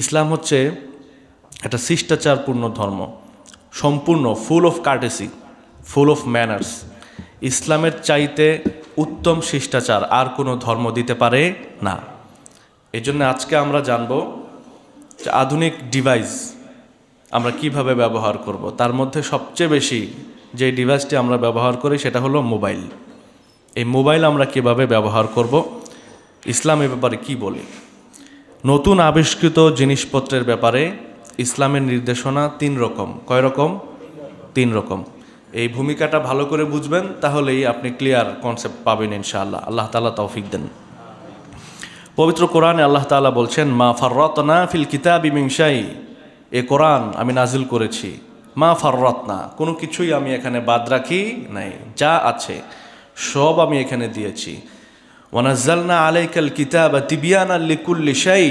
ইসলাম হচ্ছে একটা শিষ্টাচারপূর্ণ ধর্ম, সম্পূর্ণ full of courtesy, full of manners. ইসলামের চাইতে উত্তম শিষ্টাচার আর কোনো ধর্ম দিতে পারে না। এই জন্য আজকে আমরা জানব যে আধুনিক ডিভাইস আমরা কিভাবে ব্যবহার করব। তার মধ্যে সবচেয়ে বেশি যে ডিভাইসটি আমরা ব্যবহার করি সেটা হলো মোবাইল। এই মোবাইল আমরা কিভাবে ব্যবহার করব, ইসলাম এ ব্যাপারে কি বলে। নতুন আবিষ্কৃত জিনিসপত্রের ব্যাপারে ইসলামের নির্দেশনা 3 রকম। কয় রকম? 3 রকম। এই ভূমিকাটা ভালো করে বুঝবেন, তাহলেই আপনি ক্লিয়ার কনসেপ্ট পাবেন ইনশাআল্লাহ। আল্লাহ তাআলা তৌফিক দেন। পবিত্র কোরআনে আল্লাহ তাআলা বলছেন, মা ফাররাতনা ফিল কিতাবি মিন শাই। এ কোরআন আমি নাজিল করেছি, মা ফাররাতনা, কোনো কিছুই আমি এখানে বাদ রাখি নাই, যা আছে সব আমি এখানে দিয়েছি। ওয়ানাজ্জালনা আলাইকাল কিতাবা তিবিয়ানাল লিকুল্লি শাই।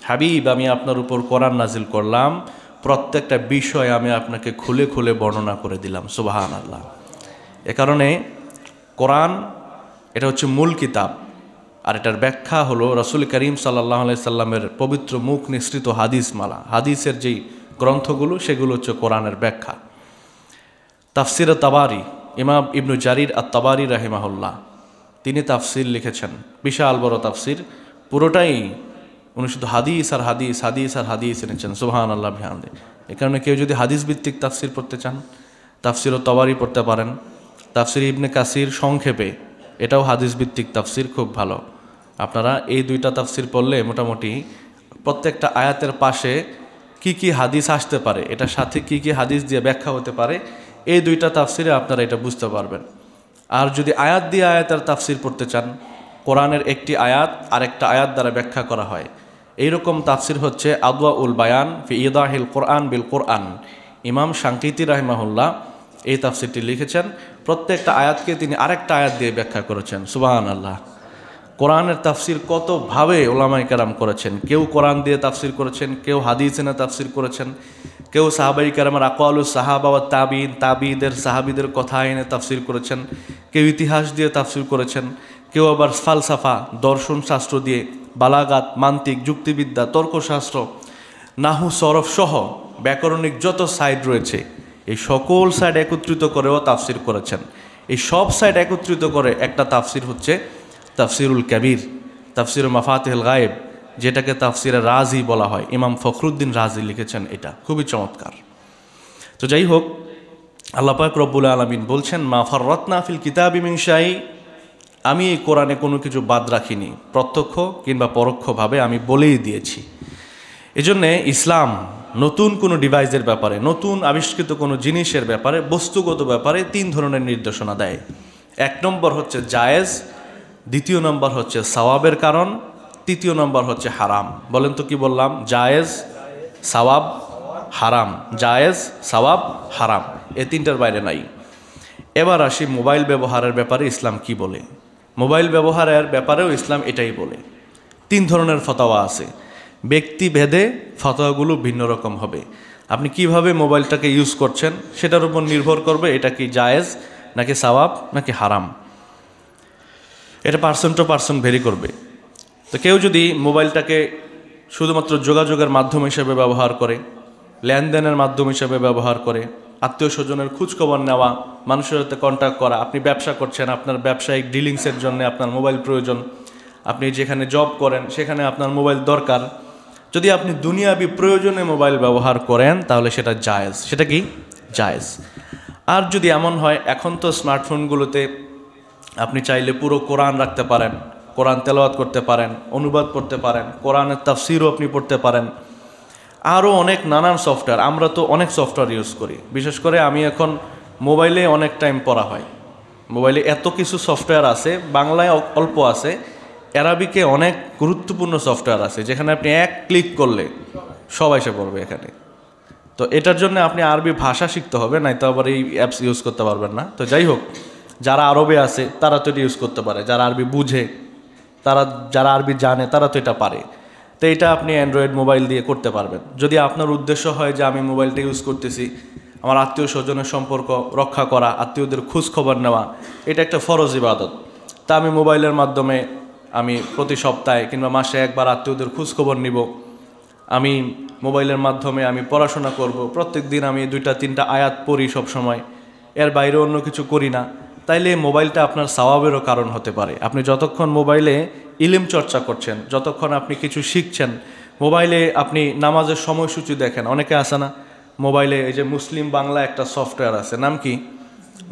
হাবিব, আমি আপনার উপর কোরআন নাজিল করলাম, প্রত্যেকটা বিষয় আমি আপনাকে খুলে খুলে বর্ণনা করে দিলাম। সুবহানাল্লাহ। এ কারণে কোরআন এটা হচ্ছে মূল কিতাব, আর এটার ব্যাখ্যা হলো রাসূল করিম সাল্লাল্লাহু আলাইহি সাল্লামের পবিত্র মুখ নিঃসৃত হাদিস মালা। হাদিসের যেই গ্রন্থগুলো সেগুলো হচ্ছে কোরআনের ব্যাখ্যা। তাফসিরে তাবারি, ইমাম ইবনু জারির আত-তাবারি রাহিমাহুল্লাহ, তিনি তাফসির লিখেছেন, বিশাল বড় তাফসির, পুরোটাই উনি শুধু হাদিস আর হাদিস, হাদিস আর হাদিস এনেছেন। সুবহানাল্লাহ বিহামদি। এই কারণে কেউ যদি হাদিস ভিত্তিক তাফসির পড়তে চান, তাফসির ও তাবারি পড়তে পারেন। তাফসির ইবনে কাসির সংক্ষেপে, এটাও হাদিস ভিত্তিক তাফসির, খুব ভালো। আপনারা এই 2টা তাফসির পড়লে মোটামুটি প্রত্যেকটা আয়াতের পাশে কি কি হাদিস আসতে পারে, এটার সাথে কি কি হাদিস দিয়ে ব্যাখ্যা হতে পারে, এই 2টা তাফসিরে আপনারা এটা বুঝতে পারবেন। আর যদি আয়াত দিয়ে আয়াতের তাফসির পড়তে চান, কোরআনের একটি আয়াত আরেকটা আয়াত দ্বারা ব্যাখ্যা করা হয়, এইরকম তাফসির হচ্ছে আদওয়াউল বায়ান ফি ইদাহিল কোরআন বিল কোরআন। ইমাম শানকিতি রাহিমাহুল্লাহ এই তাফসিরটি লিখেছেন। প্রত্যেকটা আয়াতকে তিনি আরেকটা আয়াত দিয়ে ব্যাখ্যা করেছেন। সুবহানাল্লাহ। কোরআনের তাফসির কতভাবে ওলামায়ে কেরাম করেছেন। কেউ কোরআন দিয়ে তাফসির করেছেন, কেউ হাদিস এনে তাফসির করেছেন, কেউ সাহাবায়ে কেরামের আকওয়ালুস সাহাবা ওয়া তাবিঈন, তাবিঈদের সাহাবীদের কথা এনে তাফসির করেছেন, কেউ ইতিহাস দিয়ে তাফসির করেছেন, কেউ আবার ফালসাফা দর্শন শাস্ত্র দিয়ে, বালাগাত, মান্তিক, যুক্তিবিদ্যা, তর্কশাস্ত্র, নাহু, সরফ সহ ব্যাকরণিক যত সাইড রয়েছে এই সকল সাইড একত্রিত করেও তাফসির করেছেন। এই সব সাইড একত্রিত করে একটা তাফসির হচ্ছে তাফসিরুল কবির, তাফসির মাফাতিহুল গায়েব, যেটাকে তাফসিরে রাজি বলা হয়। ইমাম ফখরুদ্দিন রাজি লিখেছেন, এটা খুবই চমৎকার। তো যাই হোক, আল্লাহ পাক রব্বুল আলামিন বলছেন, মা ফাররাতনা ফিল কিতাবি মিন শাই। আমি এই কোরআনে কোনো কিছু বাদ রাখিনি, প্রত্যক্ষ কিংবা পরোক্ষভাবে আমি বলেই দিয়েছি। এজন্যে ইসলাম নতুন কোনো ডিভাইসের ব্যাপারে, নতুন আবিষ্কৃত কোনো জিনিসের ব্যাপারে, বস্তুগত ব্যাপারে 3 ধরনের নির্দেশনা দেয়। 1 নম্বর হচ্ছে জায়েজ, 2য় নম্বর হচ্ছে সওয়াবের কারণ, 3য় নম্বর হচ্ছে হারাম। বলেন তো কি বললাম? জায়েজ, সওয়াব, হারাম। জায়েজ, সওয়াব, হারাম, এই 3টার বাইরে নাই। এবার আসি মোবাইল ব্যবহারের ব্যাপারে ইসলাম কি বলে। মোবাইল ব্যবহারের ব্যাপারেও ইসলাম এটাই বলে। 3 ধরনের ফতোয়া আছে। ব্যক্তি ভেদে ফতোয়াগুলো ভিন্ন রকম হবে। আপনি কিভাবে মোবাইলটাকে ইউজ করছেন সেটার উপর নির্ভর করবে এটা কি জায়েজ নাকি সওয়াব নাকি হারাম। এটা পার্সন টু পার্সন ভেরি করবে। তো কেউ যদি মোবাইলটাকে শুধুমাত্র যোগাযোগের মাধ্যম হিসেবে ব্যবহার করে, লেনদেনের মাধ্যম হিসেবে ব্যবহার করে, আত্মীয় স্বজনের খোঁজখবর নেওয়া, মানুষের সাথে কন্ট্যাক্ট করা, আপনি ব্যবসা করছেন, আপনার ব্যবসায়িক ডিলিংসের জন্য আপনার মোবাইল প্রয়োজন, আপনি যেখানে জব করেন সেখানে আপনার মোবাইল দরকার, যদি আপনি দুনিয়াবি প্রয়োজনে মোবাইল ব্যবহার করেন তাহলে সেটা জায়েজ। সেটা কি? জায়েজ। আর যদি এমন হয়, এখন তো স্মার্টফোনগুলোতে আপনি চাইলে পুরো কোরআন রাখতে পারেন, কোরআন তেলাওয়াত করতে পারেন, অনুবাদ করতে পারেন, কোরআনের তাফসিরও আপনি পড়তে পারেন, আরও অনেক নানান সফটওয়্যার। আমরা তো অনেক সফটওয়্যার ইউজ করি, বিশেষ করে আমি এখন মোবাইলে অনেক টাইম পড়া হয়। মোবাইলে এত কিছু সফটওয়্যার আছে, বাংলায় অল্প আছে, অ্যারাবিকে অনেক গুরুত্বপূর্ণ সফটওয়্যার আছে যেখানে আপনি 1 ক্লিক করলে সব এসে পড়বে এখানে। তো এটার জন্য আপনি আরবি ভাষা শিখতে হবে, নাই তো আবার এই অ্যাপস ইউজ করতে পারবেন না। তো যাই হোক, যারা আরবে আছে তারা তো এটা ইউজ করতে পারে, যারা আরবি বুঝে, যারা আরবি জানে তারা তো এটা পারে। তো এটা আপনি অ্যান্ড্রয়েড মোবাইল দিয়ে করতে পারবেন। যদি আপনার উদ্দেশ্য হয় যে আমি মোবাইলটা ইউজ করতেছি আমার আত্মীয় স্বজনের সম্পর্ক রক্ষা করা, আত্মীয়দের খোঁজ খবর নেওয়া, এটা একটা ফরজ ইবাদত, তা আমি মোবাইলের মাধ্যমে আমি প্রতি সপ্তাহে কিংবা মাসে একবার আত্মীয়দের খোঁজ খবর নিব, আমি মোবাইলের মাধ্যমে আমি পড়াশোনা করব, প্রত্যেক দিন আমি 2-3টা আয়াত পড়ি সব সময়, এর বাইরে অন্য কিছু করি না, তাইলে মোবাইলটা আপনার সওয়াবেরও কারণ হতে পারে। আপনি যতক্ষণ মোবাইলে ইলম চর্চা করছেন, যতক্ষণ আপনি কিছু শিখছেন, মোবাইলে আপনি নামাজের সময়সূচি দেখেন, অনেকে আসে না মোবাইলে, এই যে মুসলিম বাংলা একটা সফটওয়্যার আছে, নাম কি?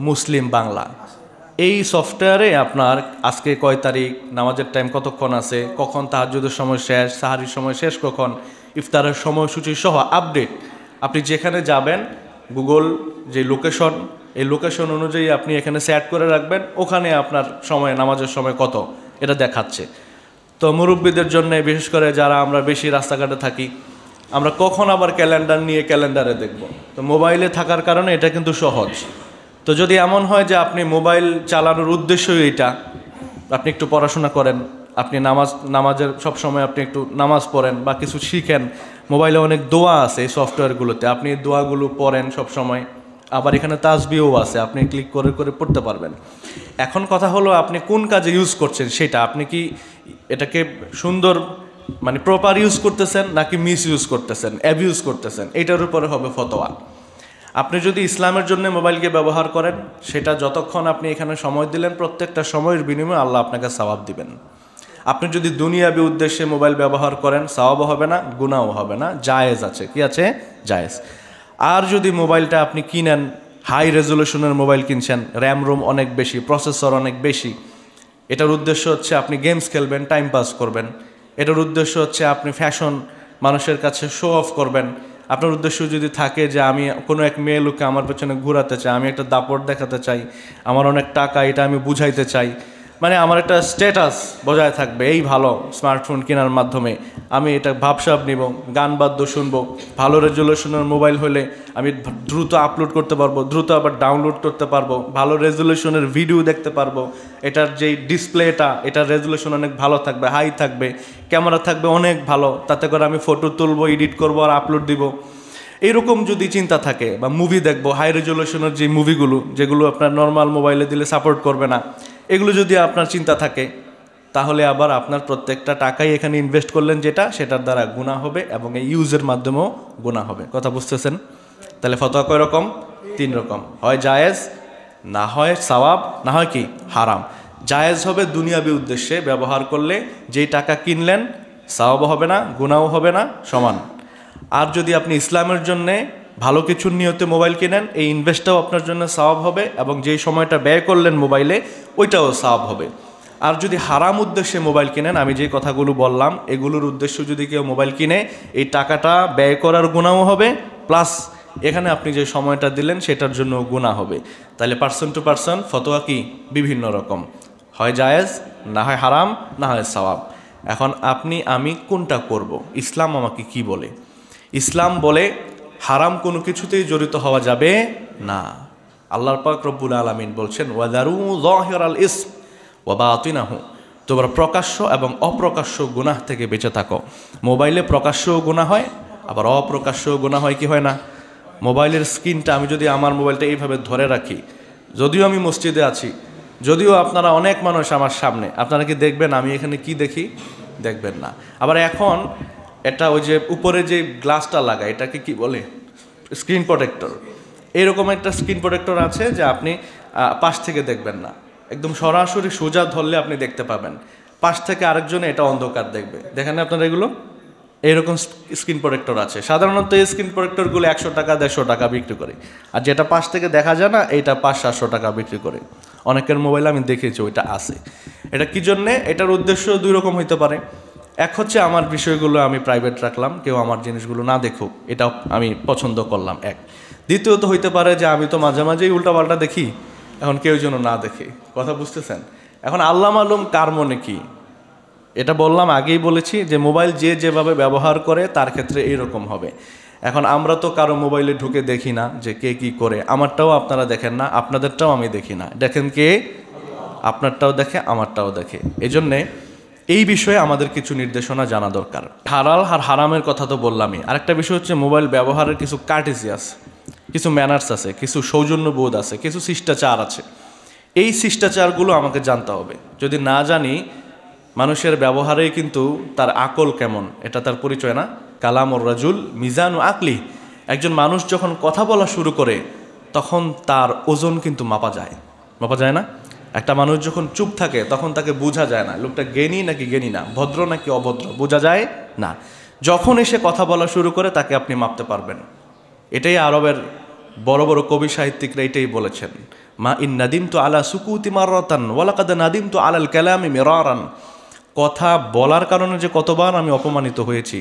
মুসলিম বাংলা। এই সফটওয়্যারে আপনার আজকে কয় তারিখ, নামাজের টাইম কতক্ষণ আছে, কখন তাহাজ্জুদের সময় শেষ, সাহারির সময় শেষ কখন, ইফতারের সময়সূচি সহ আপডেট। আপনি যেখানে যাবেন গুগল যে লোকেশন, এই লোকেশন অনুযায়ী আপনি এখানে সেট করে রাখবেন, ওখানে আপনার সময়, নামাজের সময় কত এটা দেখাচ্ছে। তো মুরব্বীদের জন্য, বিশেষ করে যারা আমরা বেশি রাস্তাঘাটে থাকি, আমরা কখন আবার ক্যালেন্ডার নিয়ে ক্যালেন্ডারে দেখব? তো মোবাইলে থাকার কারণে এটা কিন্তু সহজ। তো যদি এমন হয় যে আপনি মোবাইল চালানোর উদ্দেশ্যই এটা, আপনি একটু পড়াশোনা করেন, আপনি নামাজের সব সময় আপনি একটু নামাজ পড়েন বা কিছু শিখেন, মোবাইলে অনেক দোয়া আছে এই সফটওয়্যারগুলোতে, আপনি দোয়াগুলো পড়েন সব সময়, আবার এখানে তাসবিহও আছে, আপনি ক্লিক করে করে পড়তে পারবেন। এখন কথা হলো আপনি কোন কাজে ইউজ করছেন সেটা, আপনি কি এটাকে সুন্দর মানে প্রপার ইউজ করতেছেন নাকি মিস ইউজ করতেছেন, অ্যাবিউজ করতেছেন, এটার উপরে হবে ফতোয়া। আপনি যদি ইসলামের জন্য মোবাইলকে ব্যবহার করেন, সেটা যতক্ষণ আপনি এখানে সময় দিলেন, প্রত্যেকটা সময়ের বিনিময়ে আল্লাহ আপনাকে সওয়াব দিবেন। আপনি যদি দুনিয়াবি উদ্দেশ্যে মোবাইল ব্যবহার করেন, সওয়াবও হবে না, গুনাহও হবে না, জায়েজ আছে। কি আছে? জায়েজ। আর যদি মোবাইলটা আপনি কিনেন, হাই রেজলিউশনের মোবাইল কিনছেন, র্যাম রোম অনেক বেশি, প্রসেসর অনেক বেশি, এটার উদ্দেশ্য হচ্ছে আপনি গেমস খেলবেন, টাইম পাস করবেন, এটার উদ্দেশ্য হচ্ছে আপনি ফ্যাশন মানুষের কাছে শো অফ করবেন, আপনার উদ্দেশ্য যদি থাকে যে আমি কোনো এক মেয়ে লোককে আমার পেছনে ঘোরাতে চাই, আমি একটা দাপট দেখাতে চাই, আমার অনেক টাকা, এটা আমি বুঝাইতে চাই, মানে আমার একটা স্ট্যাটাস বজায় থাকবে, এই ভালো স্মার্টফোন কেনার মাধ্যমে আমি এটা ভাবসাব নিব, গান বাদ্য শুনবো, ভালো রেজলিউশনের মোবাইল হলে আমি দ্রুত আপলোড করতে পারবো, দ্রুত আবার ডাউনলোড করতে পারবো, ভালো রেজলিউশনের ভিডিও দেখতে পারবো, এটার যেই ডিসপ্লেটা, এটার রেজলিউশন অনেক ভালো থাকবে, হাই থাকবে, ক্যামেরা থাকবে অনেক ভালো, তাতে করে আমি ফটো তুলবো, এডিট করবো আর আপলোড দিব, এইরকম যদি চিন্তা থাকে, বা মুভি দেখবো, হাই রেজলিউশনের যে মুভিগুলো যেগুলো আপনার নর্মাল মোবাইলে দিলে সাপোর্ট করবে না, এগুলো যদি আপনার চিন্তা থাকে, তাহলে আবার আপনার প্রত্যেকটা টাকাই এখানে ইনভেস্ট করলেন যেটা, সেটার দ্বারা গুনাহ হবে এবং এই ইউজের মাধ্যমেও গুনাহ হবে। কথা বুঝতেছেন? তাহলে ফতোয়া কয় রকম? 3 রকম, হয় জায়েজ, না হয় সওয়াব, না হয় কি হারাম। জায়েজ হবে দুনিয়াবি উদ্দেশ্যে ব্যবহার করলে, যেই টাকা কিনলেন সওয়াবও হবে না, গুনাহও হবে না, সমান। আর যদি আপনি ইসলামের জন্যে ভালো কিছুর নিয়তে মোবাইল কেনেন, এই ইনভেস্টটাও আপনার জন্য সওয়াব হবে এবং যেই সময়টা ব্যয় করলেন মোবাইলে ওইটাও সওয়াব হবে। আর যদি হারাম উদ্দেশ্যে মোবাইল কিনেন, আমি যে কথাগুলো বললাম এগুলোর উদ্দেশ্য যদি কেউ মোবাইল কিনে, এই টাকাটা ব্যয় করার গুনাহও হবে, প্লাস এখানে আপনি যে সময়টা দিলেন সেটার জন্য গুনাহ হবে। তাহলে পার্সন টু পার্সন ফতোয়া কি বিভিন্ন রকম, হয় জায়েজ, না হয় হারাম, না হয় সওয়াব। এখন আপনি আমি কোনটা করব? ইসলাম আমাকে কি বলে? ইসলাম বলে হারাম কোনো কিছুতেই জড়িত হওয়া যাবে না। আল্লাহ পাক রব্বুল আলামিন বলছেন, ওয়াদারু যাহিরাল ইসম ওয়া বাতিনাহু, তোমরা প্রকাশ্য এবং অপ্রকাশ্য গুনাহ থেকে বেঁচে থাকো। মোবাইলে প্রকাশ্যও গুনাহ হয়, আবার অপ্রকাশ্যও গুনাহ হয়, কি হয় না? মোবাইলের স্ক্রিনটা আমি যদি আমার মোবাইলটা এইভাবে ধরে রাখি, যদিও আমি মসজিদে আছি, যদিও আপনারা অনেক মানুষ আমার সামনে, আপনারা কি দেখবেন আমি এখানে কি দেখি? দেখবেন না। আবার এখন এটা ওই যে উপরে যে গ্লাসটা লাগায়, এটাকে কি বলে? Screen protector. এরকম একটা স্ক্রিন প্রোটেক্টর আছে যে আপনি পাশ থেকে দেখবেন না, একদম সরাসরি সোজা ধরলে আপনি দেখতে পাবেন, পাশ থেকে আরেকজনে এটা অন্ধকার দেখবে। দেখেন আপনারা এগুলো, এইরকম স্ক্রিন প্রোটেক্টর আছে। সাধারণত এই স্ক্রিন প্রোটেক্টরগুলো 100 টাকা 150 টাকা বিক্রি করে, আর যেটা পাশ থেকে দেখা যায় না এইটা 500-700 টাকা বিক্রি করে। অনেকের মোবাইল আমি দেখেছি ওইটা আছে। এটা কি জন্যে? এটার উদ্দেশ্য 2 রকম হইতে পারে। এক হচ্ছে আমার বিষয়গুলো আমি প্রাইভেট রাখলাম, কেউ আমার জিনিসগুলো না দেখুক, এটা আমি পছন্দ করলাম এক। দ্বিতীয়ত হইতে পারে যে আমি তো মাঝে মাঝেই উল্টাপাল্টা দেখি, এখন কেউ যেন না দেখে। কথা বুঝতেছেন? এখন আল্লাহ মালুম কার মনে কি। এটা বললাম, আগেই বলেছি যে মোবাইল যে যেভাবে ব্যবহার করে তার ক্ষেত্রে এইরকম হবে। এখন আমরা তো কারো মোবাইলে ঢুকে দেখি না যে কে কি করে, আমারটাও আপনারা দেখেন না, আপনাদেরটাও আমি দেখি না। দেখেন কে? আপনারটাও দেখে, আমারটাও দেখে। এজন্যে এই বিষয়ে আমাদের কিছু নির্দেশনা জানা দরকার। হালাল আর হারামের কথা তো বললামই। আরেকটা বিষয় হচ্ছে মোবাইল ব্যবহারের কিছু কার্টেসি আছে, কিছু ম্যানার্স আছে, কিছু সৌজন্যবোধ আছে, কিছু শিষ্টাচার আছে। এই শিষ্টাচারগুলো আমাকে জানতে হবে। যদি না জানি, মানুষের ব্যবহারেই কিন্তু তার আকল কেমন এটা তার পরিচয় না। কালামুর রাজুল মিজানু আকলি, একজন মানুষ যখন কথা বলা শুরু করে তখন তার ওজন কিন্তু মাপা যায় না? একটা মানুষ যখন চুপ থাকে তখন তাকে বোঝা যায় না লোকটা জ্ঞানী নাকি জ্ঞানী না, ভদ্র নাকি অভদ্র, বোঝা যায় না। যখন এসে কথা বলা শুরু করে তাকে আপনি মাপতে পারবেন। এটাই আরবের বড় বড় কবি সাহিত্যিকরা এটাই বলেছেন, মা ইন নাদিম তো আলা সুকুতি মাররাতান ওয়ালাকাদ নাদিম তো আলাল কালামি মিরারান। কথা বলার কারণে যে কতবার আমি অপমানিত হয়েছি,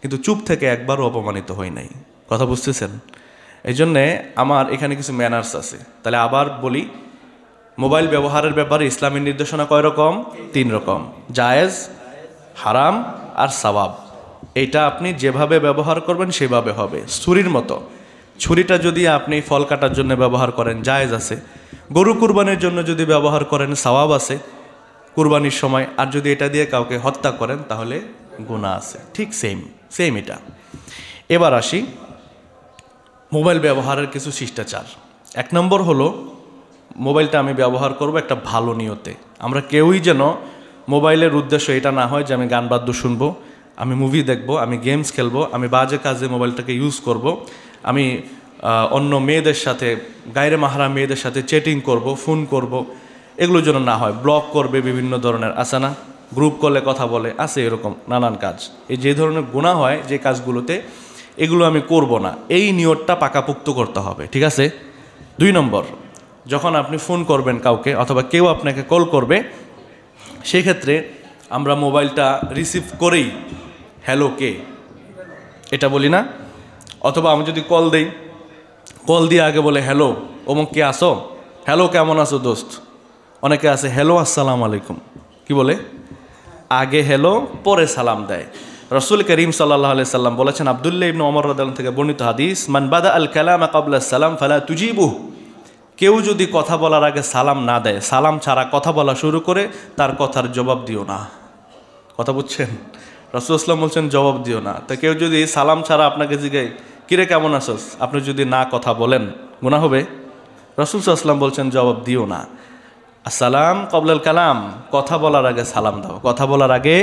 কিন্তু চুপ থেকে একবারও অপমানিত হই নাই। কথা বুঝতেছেন? এই জন্যে আমার এখানে কিছু ম্যানার্স আছে। তাহলে আবার বলি, মোবাইল ব্যবহারের ব্যাপারে ইসলামের নির্দেশনা কয় রকম? 3 রকম, জায়েজ, হারাম আর সওয়াব। এইটা আপনি যেভাবে ব্যবহার করবেন সেভাবে হবে। ছুরির মতো, ছুরিটা যদি আপনি ফল কাটার জন্য ব্যবহার করেন জায়েজ আছে, গরু কুরবানির জন্য যদি ব্যবহার করেন সওয়াব আছে কুরবানির সময়, আর যদি এটা দিয়ে কাউকে হত্যা করেন তাহলে গুনাহ আছে। ঠিক সেম এটা। এবার আসি মোবাইল ব্যবহারের কিছু শিষ্টাচার। 1 নম্বর হলো, মোবাইলটা আমি ব্যবহার করব একটা ভালো নিয়তে। আমরা কেউই যেন মোবাইলের উদ্দেশ্য এটা না হয় যে আমি গান বাদ্য শুনবো, আমি মুভি দেখব, আমি গেমস খেলবো, আমি বাজে কাজে মোবাইলটাকে ইউজ করব, আমি অন্য মেয়েদের সাথে, গায়রে মাহরাম মেয়েদের সাথে চ্যাটিং করব, ফোন করব, এগুলো যেন না হয়। ব্লক করবে, বিভিন্ন ধরনের আছে না, গ্রুপ কলে কথা বলে, আছে এরকম নানান কাজ। এই যে ধরনের গুনাহ হয় যে কাজগুলোতে, এগুলো আমি করব না, এই নিয়তটা পাকাপোক্ত করতে হবে। ঠিক আছে? 2 নম্বর, যখন আপনি ফোন করবেন কাউকে অথবা কেউ আপনাকে কল করবে, সেক্ষেত্রে আমরা মোবাইলটা রিসিভ করেই হ্যালো কে এটা বলি না? অথবা আমি যদি কল দেই, কল দিয়ে আগে বলে হ্যালো অমুক কে আসো, হ্যালো কেমন আছো দোস্ত। অনেকে আছে হ্যালো আসসালামু আলাইকুম, কি বলে? আগে হ্যালো পরে সালাম দেয়। রাসূল করিম সাল্লাল্লাহু আলাইহি সাল্লাম বলেছেন, আব্দুল্লাহ ইবনে ওমর রাদিয়াল্লাহু থেকে বর্ণিত হাদিস, মান বাদা আল কালামা ক্বাবলা সালাম ফালা তুজিবুহু। কেউ যদি কথা বলার আগে সালাম না দেয়, সালাম ছাড়া কথা বলা শুরু করে, তার কথার জবাব দিও না। কথা বুঝছেন? রাসূল সাল্লাল্লাহু বলছেন জবাব দিও না। তা কেউ যদি সালাম ছাড়া আপনাকে জিজ্ঞাসা কিরে কেমন আছোস, আপনি যদি না কথা বলেন গুনাহ হবে? রাসূল সাল্লাল্লাহু আলাইহি ওয়াসাল্লাম বলছেন জবাব দিও না। আসসালাম ক্বাবলাল কালাম, কথা বলার আগে সালাম দাও, কথা বলার আগে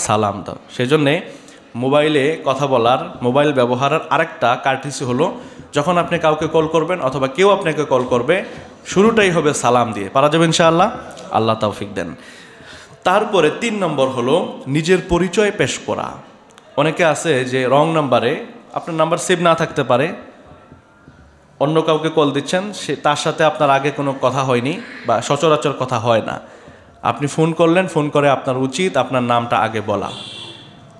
সালাম দাও। সেজন্যে মোবাইলে কথা বলার, মোবাইল ব্যবহারের আরেকটা কার্টিসি হলো, যখন আপনি কাউকে কল করবেন অথবা কেউ আপনাকে কল করবে, শুরুটাই হবে সালাম দিয়ে। পারা যাবে ইনশাআল্লাহ? আল্লাহ তৌফিক দেন। তারপরে 3 নম্বর হলো নিজের পরিচয় পেশ করা। অনেকে আছে যে রং নাম্বারে, আপনার নাম্বার সেভ না থাকতে পারে, অন্য কাউকে কল দিচ্ছেন, সে তার সাথে আপনার আগে কোনো কথা হয়নি বা সচরাচর কথা হয় না, আপনি ফোন করলেন, ফোন করে আপনার উচিত আপনার নামটা আগে বলা।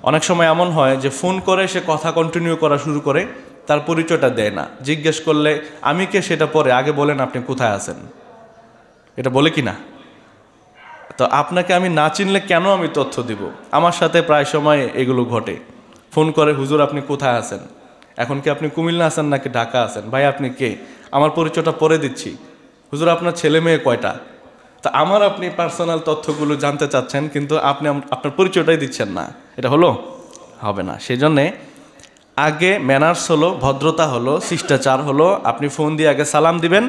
অনেক সময় এমন হয় যে ফোন করে সে কথা কন্টিনিউ করা শুরু করে, তার পরিচয়টা দেয় না। জিজ্ঞেস করলে আমি কে সেটা পরে, আগে বলেন আপনি কোথায় আছেন, এটা বলে কি না? তো আপনাকে আমি না চিনলে কেন আমি তথ্য দিব? আমার সাথে প্রায় সময় এগুলো ঘটে। ফোন করে, হুজুর আপনি কোথায় আছেন, এখন কি আপনি কুমিল্লা আছেন নাকি ঢাকা আছেন, ভাই আপনি কে, আমার পরিচয়টা পরে দিচ্ছি, হুজুর আপনার ছেলে মেয়ে কয়টা। তা আমার আপনি পার্সোনাল তথ্যগুলো জানতে চাচ্ছেন, কিন্তু আপনি আপনার পরিচয়টাই দিচ্ছেন না, এটা হবে না। সেজন্যে আগে ম্যানার্স হলো, ভদ্রতা হলো, শিষ্টাচার হলো, আপনি ফোন দিয়ে আগে সালাম দিবেন,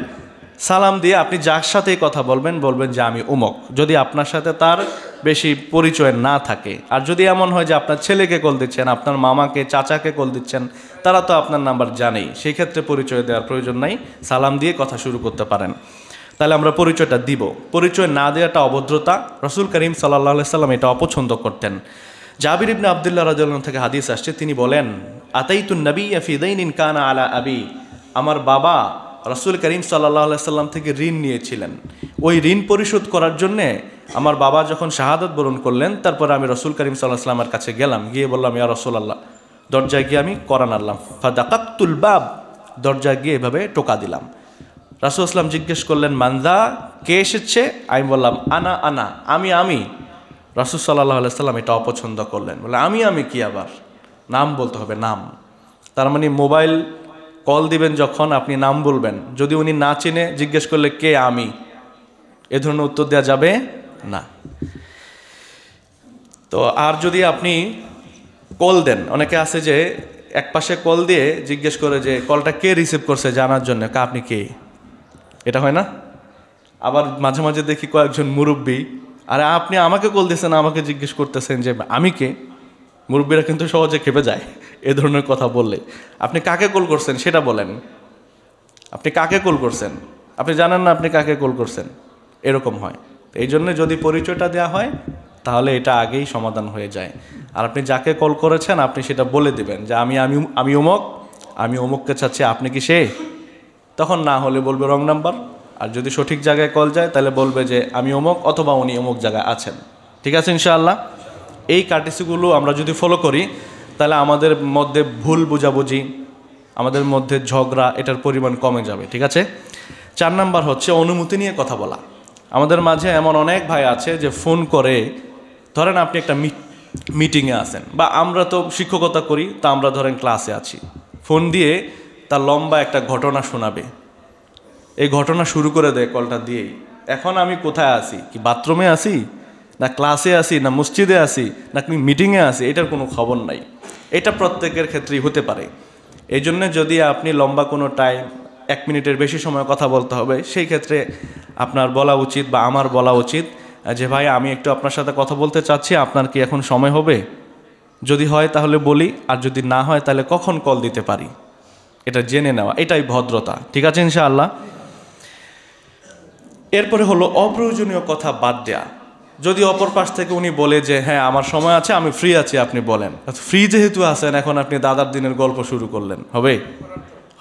সালাম দিয়ে আপনি যার সাথেই কথা বলবেন বলবেন যে আমি অমুক, যদি আপনার সাথে তার বেশি পরিচয় না থাকে। আর যদি এমন হয় যে আপনার ছেলেকে কল দিচ্ছেন, আপনার মামাকে, চাচাকে কল দিচ্ছেন, তারা তো আপনার নাম্বার জানেই, সেই ক্ষেত্রে পরিচয় দেওয়ার প্রয়োজন নাই, সালাম দিয়ে কথা শুরু করতে পারেন। তাহলে আমরা পরিচয়টা দিব। পরিচয় না দেওয়াটা অভদ্রতা। রাসূল করিম সাল্লাল্লাহু আলাইহি সাল্লাম এটা অপছন্দ করতেন। জাবির ইবনে আব্দুল্লাহ রাদিয়াল্লাহু আনহু থেকে হাদিস আসছে, তিনি বলেন, আতাইতুন নাবিয়্যা ফি দাইনিন কানা আলা আবি। আমার বাবা রাসূল করিম সাল্লাল্লাহু আলাইহি সাল্লাম থেকে ঋণ নিয়েছিলেন। ওই ঋণ পরিশোধ করার জন্যে আমার বাবা যখন শাহাদাত বরণ করলেন, তারপরে আমি রাসূল করিম সাল্লাল্লাহু আলাইহি সাল্লামের কাছে গেলাম, গিয়ে বললাম, ইয়া রাসূলুল্লাহ, দরজায় গিয়ে আমি কোরআন আনলাম, ফাদাকাতুল বাব, দরজায় গিয়ে এভাবে টোকা দিলাম। রাসূল সাল্লাম জিজ্ঞেস করলেন, মানজা, কে এসেছে? আমি বললাম, আনা, আমি। রাসূল সাল্লাল্লাহু আলাইহি সাল্লাম এটা অপছন্দ করলেন, বলে আমি কি, আবার নাম বলতে হবে, নাম। তার মানে মোবাইল কল দিবেন যখন আপনি নাম বলবেন, যদি উনি না চিনে জিজ্ঞেস করলে কে, আমি, এ ধরনের উত্তর দেওয়া যাবে না। তো আর যদি আপনি কল দেন, অনেকে আছে যে এক পাশে কল দিয়ে জিজ্ঞেস করে যে কলটা কে রিসিভ করছে জানার জন্য, আপনি কে, এটা হয় না? আবার মাঝে মাঝে দেখি কয়েকজন মুরব্বী, আরে আপনি আমাকে কল দিয়েছেন, আমাকে জিজ্ঞেস করতেছেন যে আমি কে। মুরব্বীরা কিন্তু সহজে খেপে যায় এ ধরনের কথা বললে। আপনি কাকে কল করছেন সেটা বলেন। আপনি কাকে কল করছেন, আপনি জানেন না আপনি কাকে কল করছেন, এরকম হয়। এই জন্য যদি পরিচয়টা দেওয়া হয় তাহলে এটা আগেই সমাধান হয়ে যায়। আর আপনি যাকে কল করেছেন আপনি সেটা বলে দিবেন যে আমি অমুক, আমি অমুককে চাচ্ছি, আপনি কি সে? তখন না হলে বলবে রং নাম্বার। আর যদি সঠিক জায়গায় কল যায় তাহলে বলবে যে আমি অমুক অথবা উনি অমুক জায়গায় আছেন। ঠিক আছে ইনশাআল্লাহ। এই কার্টিসিগুলো আমরা যদি ফলো করি তাহলে আমাদের মধ্যে ভুল বোঝাবুঝি, আমাদের মধ্যে ঝগড়া, এটার পরিমাণ কমে যাবে। ঠিক আছে। 4 নাম্বার হচ্ছে অনুমতি নিয়ে কথা বলা। আমাদের মাঝে এমন অনেক ভাই আছে যে ফোন করে, ধরেন আপনি একটা মিটিংয়ে আছেন, বা আমরা তো শিক্ষকতা করি, তা আমরা ধরেন ক্লাসে আছি, ফোন দিয়ে তার লম্বা একটা ঘটনা শোনাবে। এই ঘটনা শুরু করে দেয় কলটা দিয়েই। এখন আমি কোথায় আছি, কি বাথরুমে আছি, না ক্লাসে আছি, না মসজিদে আছি, না মিটিংয়ে আছি, এটার কোনো খবর নাই। এটা প্রত্যেকের ক্ষেত্রেই হতে পারে। এই জন্য যদি আপনি লম্বা কোনো টাইম, 1 মিনিটের বেশি সময় কথা বলতে হবে, সেই ক্ষেত্রে আপনার বলা উচিত বা আমার বলা উচিত যে ভাই আমি একটু আপনার সাথে কথা বলতে চাচ্ছি, আপনার কি এখন সময় হবে? যদি হয় তাহলে বলি, আর যদি না হয় তাহলে কখন কল দিতে পারি, এটা জেনে নেওয়া, এটাই ভদ্রতা। ঠিক আছে ইনশাআল্লাহ। এরপরে হলো অপ্রয়োজনীয় কথা বাদ দেয়া। যদি অপর পাশ থেকে উনি বলে যে হ্যাঁ আমার সময় আছে, আমি ফ্রি আছি, আপনি বলেন, ফ্রি যেহেতু আছেন এখন আপনি দাদার দিনের গল্প শুরু করলেন,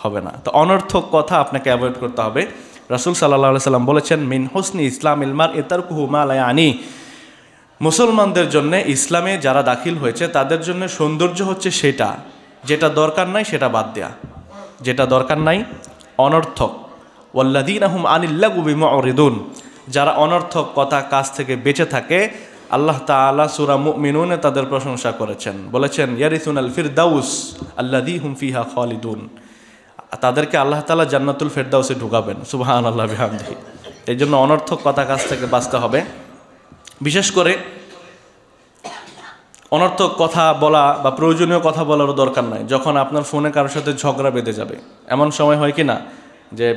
হবে না। তো অনর্থক কথা আপনাকে অ্যাভয়েড করতে হবে। রাসূল সাল্লাল্লাহু আলাইহি সাল্লাম বলেছেন মিন হুসনি ইসলামিল মারই তারকুহু মা লা ইয়ানি। মুসলমানদের জন্য, ইসলামে যারা দাখিল হয়েছে তাদের জন্য সৌন্দর্য হচ্ছে সেটা, যেটা দরকার নাই সেটা বাদ দেয়া, যেটা দরকার নাই, অনর্থক। ওয়াল্লাযীনা হুম আনিল লাগবি মুরিদুন, যারা অনর্থক কথা কাজ থেকে বেঁচে থাকে, আল্লাহ তাআলা সূরা মুমিনুনে তাদের প্রশংসা করেছেন, বলেছেন ইয়ারিসুনাল ফিরদাউস আল্লাযী হুম ফিহা খালিদুন, তাদেরকে আল্লাহ তাআলা জান্নাতুল ফিরদাউসে ঢুকাবেন। সুবহানাল্লাহি ওয়া বিহামদিহি। এই জন্য অনর্থক কথা কাজ থেকে বাঁচতে হবে। বিশেষ করে অনর্থক কথা বলা বা প্রয়োজনীয় কথা বলারও দরকার নাই যখন আপনার ফোনে কারোর সাথে ঝগড়া বেঁধে যাবে। এমন সময় হয় কি না যে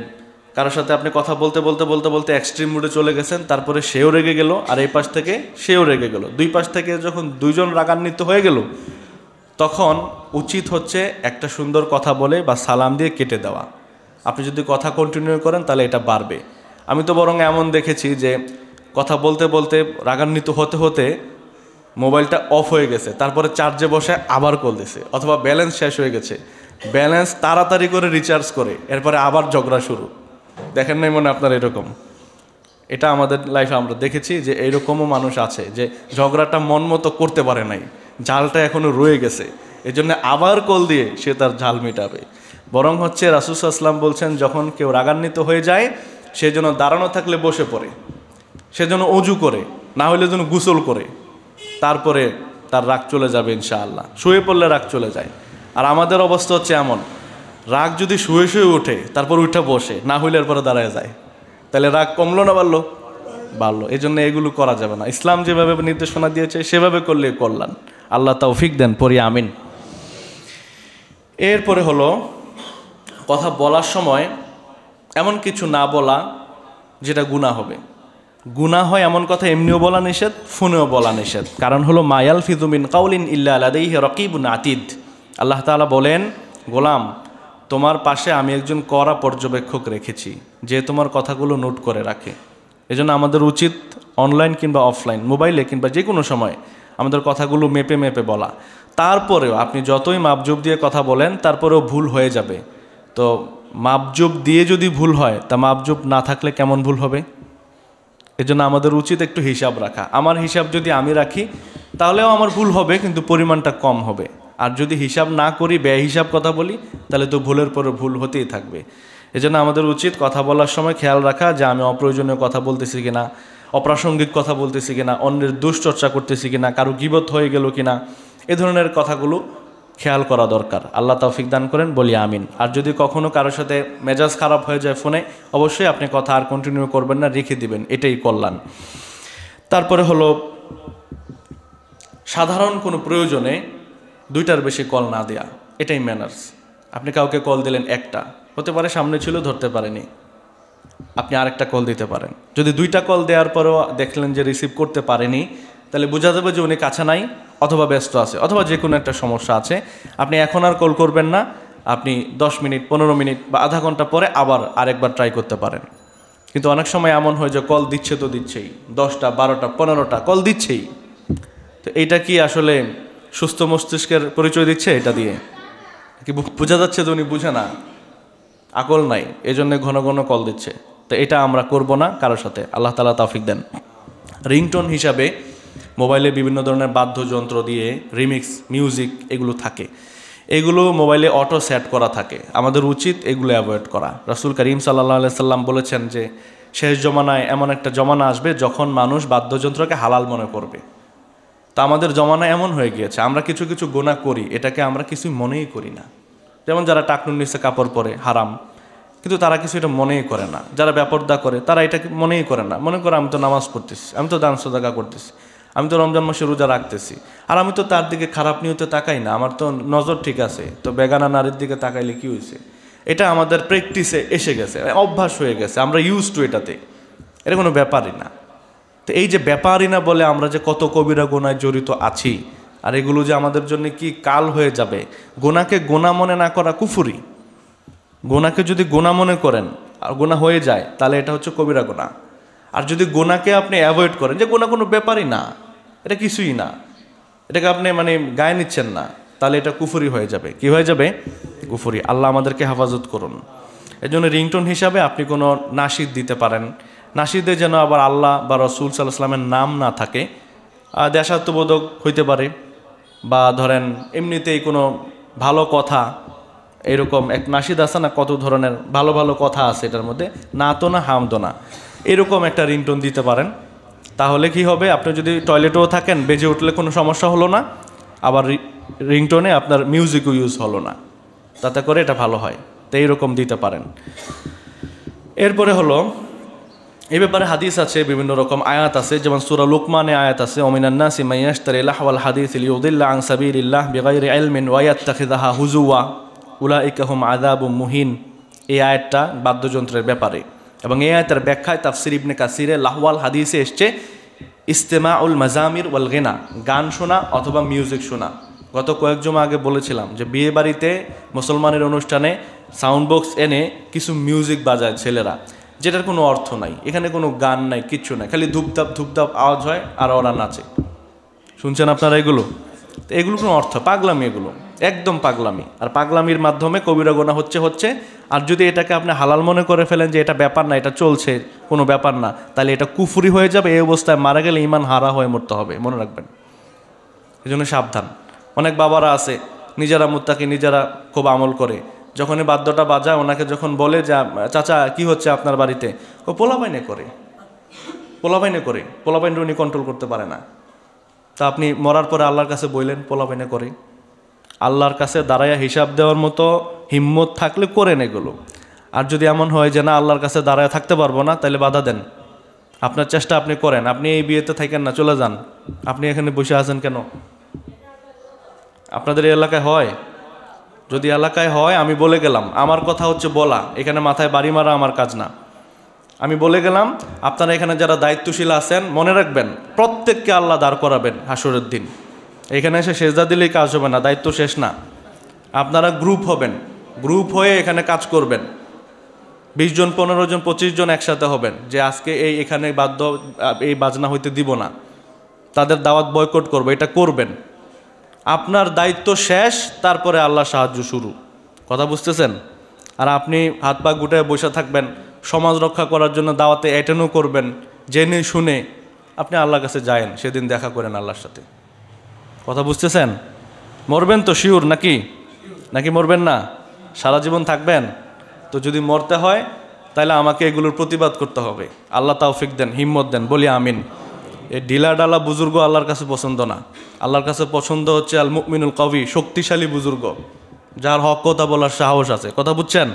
কারোর সাথে আপনি কথা বলতে বলতে বলতে বলতে এক্সট্রিম মুডে চলে গেছেন, তারপরে সেও রেগে গেল আর এই পাশ থেকে সেও রেগে গেল, দুই পাশ থেকে যখন দুইজন রাগান্বিত হয়ে গেল, তখন উচিত হচ্ছে একটা সুন্দর কথা বলে বা সালাম দিয়ে কেটে দেওয়া। আপনি যদি কথা কন্টিনিউ করেন তাহলে এটা বাড়বে। আমি তো বরং এমন দেখেছি যে কথা বলতে বলতে রাগান্বিত হতে হতে মোবাইলটা অফ হয়ে গেছে, তারপরে চার্জে বসে আবার কল দিছে, অথবা ব্যালেন্স শেষ হয়ে গেছে, ব্যালেন্স তাড়াতাড়ি করে রিচার্জ করে এরপরে আবার ঝগড়া শুরু। দেখেন নাই মনে আপনার এরকম? এটা আমাদের লাইফে আমরা দেখেছি যে এইরকমও মানুষ আছে যে ঝগড়াটা মন মতো করতে পারে নাই, জালটা এখনো রয়ে গেছে, এই জন্য আবার কল দিয়ে সে তার ঝাল মেটাবে। বরং হচ্ছে রাসূল সাল্লাল্লাহু আলাইহি ওয়াসাল্লাম বলছেন যখন কেউ রাগান্বিত হয়ে যায় সে যেন দাঁড়ানো থাকলে বসে পড়ে, সে যেন অজু করে, না হলে যেন গোসল করে, তারপরে তার রাগ চলে যাবে ইনশাআল্লাহ। শুয়ে পড়লে রাগ চলে যায়। আর আমাদের অবস্থা হচ্ছে এমন, রাগ যদি শুয়ে শুয়ে ওঠে তারপর উঠে বসে, না হইলে এরপরে দাঁড়ায় যায়, তাহলে রাগ কমলো না বাড়লো। এই জন্য এগুলো করা যাবে না। ইসলাম যেভাবে নির্দেশনা দিয়েছে সেভাবে করলে কল্যাণ। আল্লাহ তৌফিক দেন, পড়ি আমিন। এরপরে হলো কথা বলার সময় এমন কিছু না বলা যেটা গুনাহ হবে। গুনাহ হয় এমন কথা এমনিও বলা নিষেধ, ফোনেও বলা নিষেধ। কারণ হলো মা ইয়ালফিযু মিন কাউলিন ইল্লা লাদাইহি রাকিবুন আতিদ। আল্লাহ তাআলা বলেন, গোলাম তোমার পাশে আমি একজন কড়া পর্যবেক্ষক রেখেছি যে তোমার কথাগুলো নোট করে রাখে। এজন্য আমাদের উচিত অনলাইন কিংবা অফলাইন, মোবাইলে কিংবা যে কোনো সময় আমাদের কথাগুলো মেপে মেপে বলা। তারপরেও আপনি যতই মাপজোপ দিয়ে কথা বলেন তারপরেও ভুল হয়ে যাবে। তো মাপজোপ দিয়ে যদি ভুল হয় তা মাপজোপ না থাকলে কেমন ভুল হবে? এজন্য আমাদের উচিত একটু হিসাব রাখা। আমার হিসাব যদি আমি রাখি তাহলেও আমার ভুল হবে, কিন্তু পরিমাণটা কম হবে। আর যদি হিসাব না করি, বেহিসাব কথা বলি, তাহলে তো ভুলের পরে ভুল হতেই থাকবে। এজন্য আমাদের উচিত কথা বলার সময় খেয়াল রাখা যে আমি অপ্রয়োজনীয় কথা বলতেছি কিনা, অপ্রাসঙ্গিক কথা বলতেছি কিনা, অন্যের দুশ্চর্চা করতেছি কিনা, কারো গীবত হয়ে গেল কিনা, এ ধরনের কথাগুলো খেয়াল করা দরকার। আল্লাহ তৌফিক দান করেন, বলি আমিন। আর যদি কখনো কারোর সাথে মেজাজ খারাপ হয়ে যায় ফোনে, অবশ্যই আপনি কথা আর কন্টিনিউ করবেন না, রেখে দিবেন, এটাই কল্যাণ। তারপরে হলো সাধারণ কোনো প্রয়োজনে 2টার বেশি কল না দেয়া, এটাই ম্যানার্স। আপনি কাউকে কল দিলেন, একটা হতে পারে সামনে ছিল ধরতে পারেনি, আপনি আরেকটা কল দিতে পারেন। যদি 2টা কল দেওয়ার পরেও দেখলেন যে রিসিভ করতে পারেনি, তাহলে বোঝা যাবে যে উনি কাছে নাই, অথবা ব্যস্ত আছে, অথবা যে কোনো একটা সমস্যা আছে। আপনি এখন আর কল করবেন না, আপনি 10 মিনিট 15 মিনিট বা আধা ঘন্টা পরে আবার আরেকবার ট্রাই করতে পারেন। কিন্তু অনেক সময় এমন হয় যে কল দিচ্ছে তো দিচ্ছেই, 10টা 12টা 15টা কল দিচ্ছেই। তো এইটা কি আসলে সুস্থ মস্তিষ্কের পরিচয় দিচ্ছে? এটা দিয়ে কি বোঝা যাচ্ছে যে উনি বুঝে না, আকল নাই, এই জন্য ঘন ঘন কল দিচ্ছে। তো এটা আমরা করব না কারোর সাথে, আল্লাহ তাআলা তৌফিক দেন। রিংটোন হিসাবে মোবাইলে বিভিন্ন ধরনের বাদ্যযন্ত্র দিয়ে রিমিক্স মিউজিক এগুলো থাকে, এগুলো মোবাইলে অটো সেট করা থাকে। আমাদের উচিত এগুলো অ্যাভয়েড করা। রাসূল করিম সাল্লাল্লাহু আলাইহি সাল্লাম বলেছেন যে শেষ জমানায় এমন একটা জমানা আসবে যখন মানুষ বাদ্যযন্ত্রকে হালাল মনে করবে। তা আমাদের জমানা এমন হয়ে গিয়েছে, আমরা কিছু কিছু গুনাহ করি, এটাকে আমরা কিছুই মনেই করি না। যেমন যারা টাকনুর নিচে কাপড় পরে হারাম, কিন্তু তারা কিছু এটা মনেই করে না। যারা বেপরদা করে তারা এটা মনেই করে না, মনে করে আমি তো নামাজ পড়তেছি, আমি তো দান সাদাকা করতেছি, আমি তো রমজান মাসে রোজা রাখতেছি, আর আমি তো তার দিকে খারাপ নিয়তে তাকাই না, আমার তো নজর ঠিক আছে, তো বেগানা নারীর দিকে তাকাইলে কি হয়েছে। এটা আমাদের প্র্যাকটিসে এসে গেছে, অভ্যাস হয়ে গেছে, আমরা ইউজ টু এটাতে, এটা কোনো ব্যাপারই না। তো এই যে ব্যাপারই না বলে আমরা যে কত কবিরা গুনায় জড়িত আছি, আর এগুলো যে আমাদের জন্য কি কাল হয়ে যাবে। গুনাহকে গুনাহ মনে না করা কুফরি। গুনাহকে যদি গুনাহ মনে করেন আর গুনাহ হয়ে যায়, তাহলে এটা হচ্ছে কবিরা গুনাহ। আর যদি গুনাহকে আপনি অ্যাভয়েড করেন, যে গুনাহ কোনো ব্যাপারই না, এটা কিছুই না, এটাকে আপনি মানে গায়ে নিচ্ছেন না, তাহলে এটা কুফরি হয়ে যাবে। কি হয়ে যাবে? কুফরি। আল্লাহ আমাদেরকে হেফাজত করুন। এই জন্য রিংটোন হিসাবে আপনি কোনো নাশিদ দিতে পারেন, নাশিদে যেন আবার আল্লাহ বা রসুল সাল্লাল্লাহু আলাইহি ওয়াসাল্লামের নাম না থাকে। দেশাত্মবোধক হইতে পারে, বা ধরেন এমনিতেই কোনো ভালো কথা, এরকম এক নাশিদ আছে না, কত ধরনের ভালো ভালো কথা আছে এটার মধ্যে, না তো না হাম তো না, এরকম একটা রিংটোন দিতে পারেন। তাহলে কি হবে, আপনি যদি টয়লেটেও থাকেন, বেজে উঠলে কোনো সমস্যা হলো না, আবার রিংটোনে আপনার মিউজিকও ইউজ হলো না, তাতে করে এটা ভালো হয়। তো এইরকম দিতে পারেন। এরপরে হলো এই ব্যাপারে হাদিস আছে, বিভিন্ন রকম আয়াত আছে, যেমন সূরা লুকমানে আয়াত আছে, ওমিনান নাসি মান ইয়াশতারি লাহওয়াল হাদিস লিয়ুদিল্লা আন সাবিলিল্লাহ বিগাইরি ইলমিন ওয়া ইয়াত্তাখিযাহা হুজুওয়া উলাইকা হুম আযাবুম মুহিন। এই আয়াতটা বাদ্যযন্ত্রের ব্যাপারে, এবং এই আয়াতের ব্যাখ্যায় তাফসির ইবনে কাসিরে লাহওয়াল হাদিসে এসছে ইস্তেমাউল মাজামির ওয়াল গিনা, গান শোনা অথবা মিউজিক শোনা। গত কয়েক জমা আগে বলেছিলাম যে বিয়ে বাড়িতে মুসলমানের অনুষ্ঠানে সাউন্ড বক্স এনে কিছু মিউজিক বাজায় ছেলেরা, যেটার কোনো অর্থ নাই, এখানে কোনো গান নাই, কিচ্ছু নাই, খালি ধূপধাপ ধূপধাপ আওয়াজ হয় আর ওরা নাচে। শুনছেন আপনারা এগুলো? তো এগুলো কোনো অর্থ, পাগলামি, এগুলো একদম পাগলামি। আর পাগলামির মাধ্যমে কবিরা গুনাহ হচ্ছে। আর যদি এটাকে আপনি হালাল মনে করে ফেলেন যে এটা ব্যাপার না, এটা চলছে, কোনো ব্যাপার না, তাহলে এটা কুফরি হয়ে যাবে। এই অবস্থায় মারা গেলে ঈমান হারা হয়ে মরতে হবে, মনে রাখবেন। এই জন্য সাবধান। অনেক বাবারা আছে নিজেরা মুত্তাকি, নিজেরা খুব আমল করে, যখনই বাদ্যটা বাজায় ওনাকে যখন বলে যে চাচা কি হচ্ছে আপনার বাড়িতে, ও পোলাপাইনে করে, পোলাপাইনে উনি কন্ট্রোল করতে পারে না। তা আপনি মরার পরে আল্লাহর কাছে বললেন পোলাপাইনে করে, আল্লাহর কাছে দাঁড়াইয়া হিসাব দেওয়ার মতো হিম্মত থাকলে করেন এগুলো। আর যদি এমন হয় যে না আল্লাহর কাছে দাঁড়ায় থাকতে পারবো না, তাহলে বাধা দেন, আপনার চেষ্টা আপনি করেন, আপনি এই বিয়েতে থাকেন না, চলে যান, আপনি এখানে বসে আছেন কেন? আপনাদের এই এলাকায় হয়? যদি এলাকায় হয়, আমি বলে গেলাম, আমার কথা হচ্ছে বলা, এখানে মাথায় বাড়ি মারা আমার কাজ না। আমি বলে গেলাম, আপনারা এখানে যারা দায়িত্বশীল আছেন মনে রাখবেন, প্রত্যেককে আল্লাহ দাঁড় করাবেন হাসরের দিন। এখানে এসে সেজদা দিলেই কাজ হবে না, দায়িত্ব শেষ না। আপনারা গ্রুপ হবেন, গ্রুপ হয়ে এখানে কাজ করবেন, 20 জন 15 জন 25 জন একসাথে হবেন, যে আজকে এখানে এই বাজনা হইতে দিব না, তাদের দাওয়াত বয়কট করবো, এটা করবেন। আপনার দায়িত্ব শেষ, তারপরে আল্লাহর সাহায্য শুরু। কথা বুঝতেছেন? আর আপনি হাত পা গুটায় বসে থাকবেন, সমাজ রক্ষা করার জন্য দাওয়াতে অ্যাটেন্ডও করবেন, জেনে শুনে আপনি আল্লাহর কাছে যায়েন, সেদিন দেখা করেন আল্লাহর সাথে। কথা বুঝতেছেন? মরবেন তো শিওর নাকি মরবেন না? সারা জীবন থাকবেন তো? যদি মরতে হয় তাহলে আমাকে এগুলোর প্রতিবাদ করতে হবে। আল্লাহ তৌফিক দেন, হিম্মত দেন, বলি আমিন। এই ঢিলা ডালা বুজুর্গ আল্লাহর কাছে পছন্দ না। আল্লাহর কাছে পছন্দ হচ্ছে আল মুমিনুল কবি, শক্তিশালী বুজুর্গ, যার হক কথা বলার সাহস আছে। কথা বুঝছেন?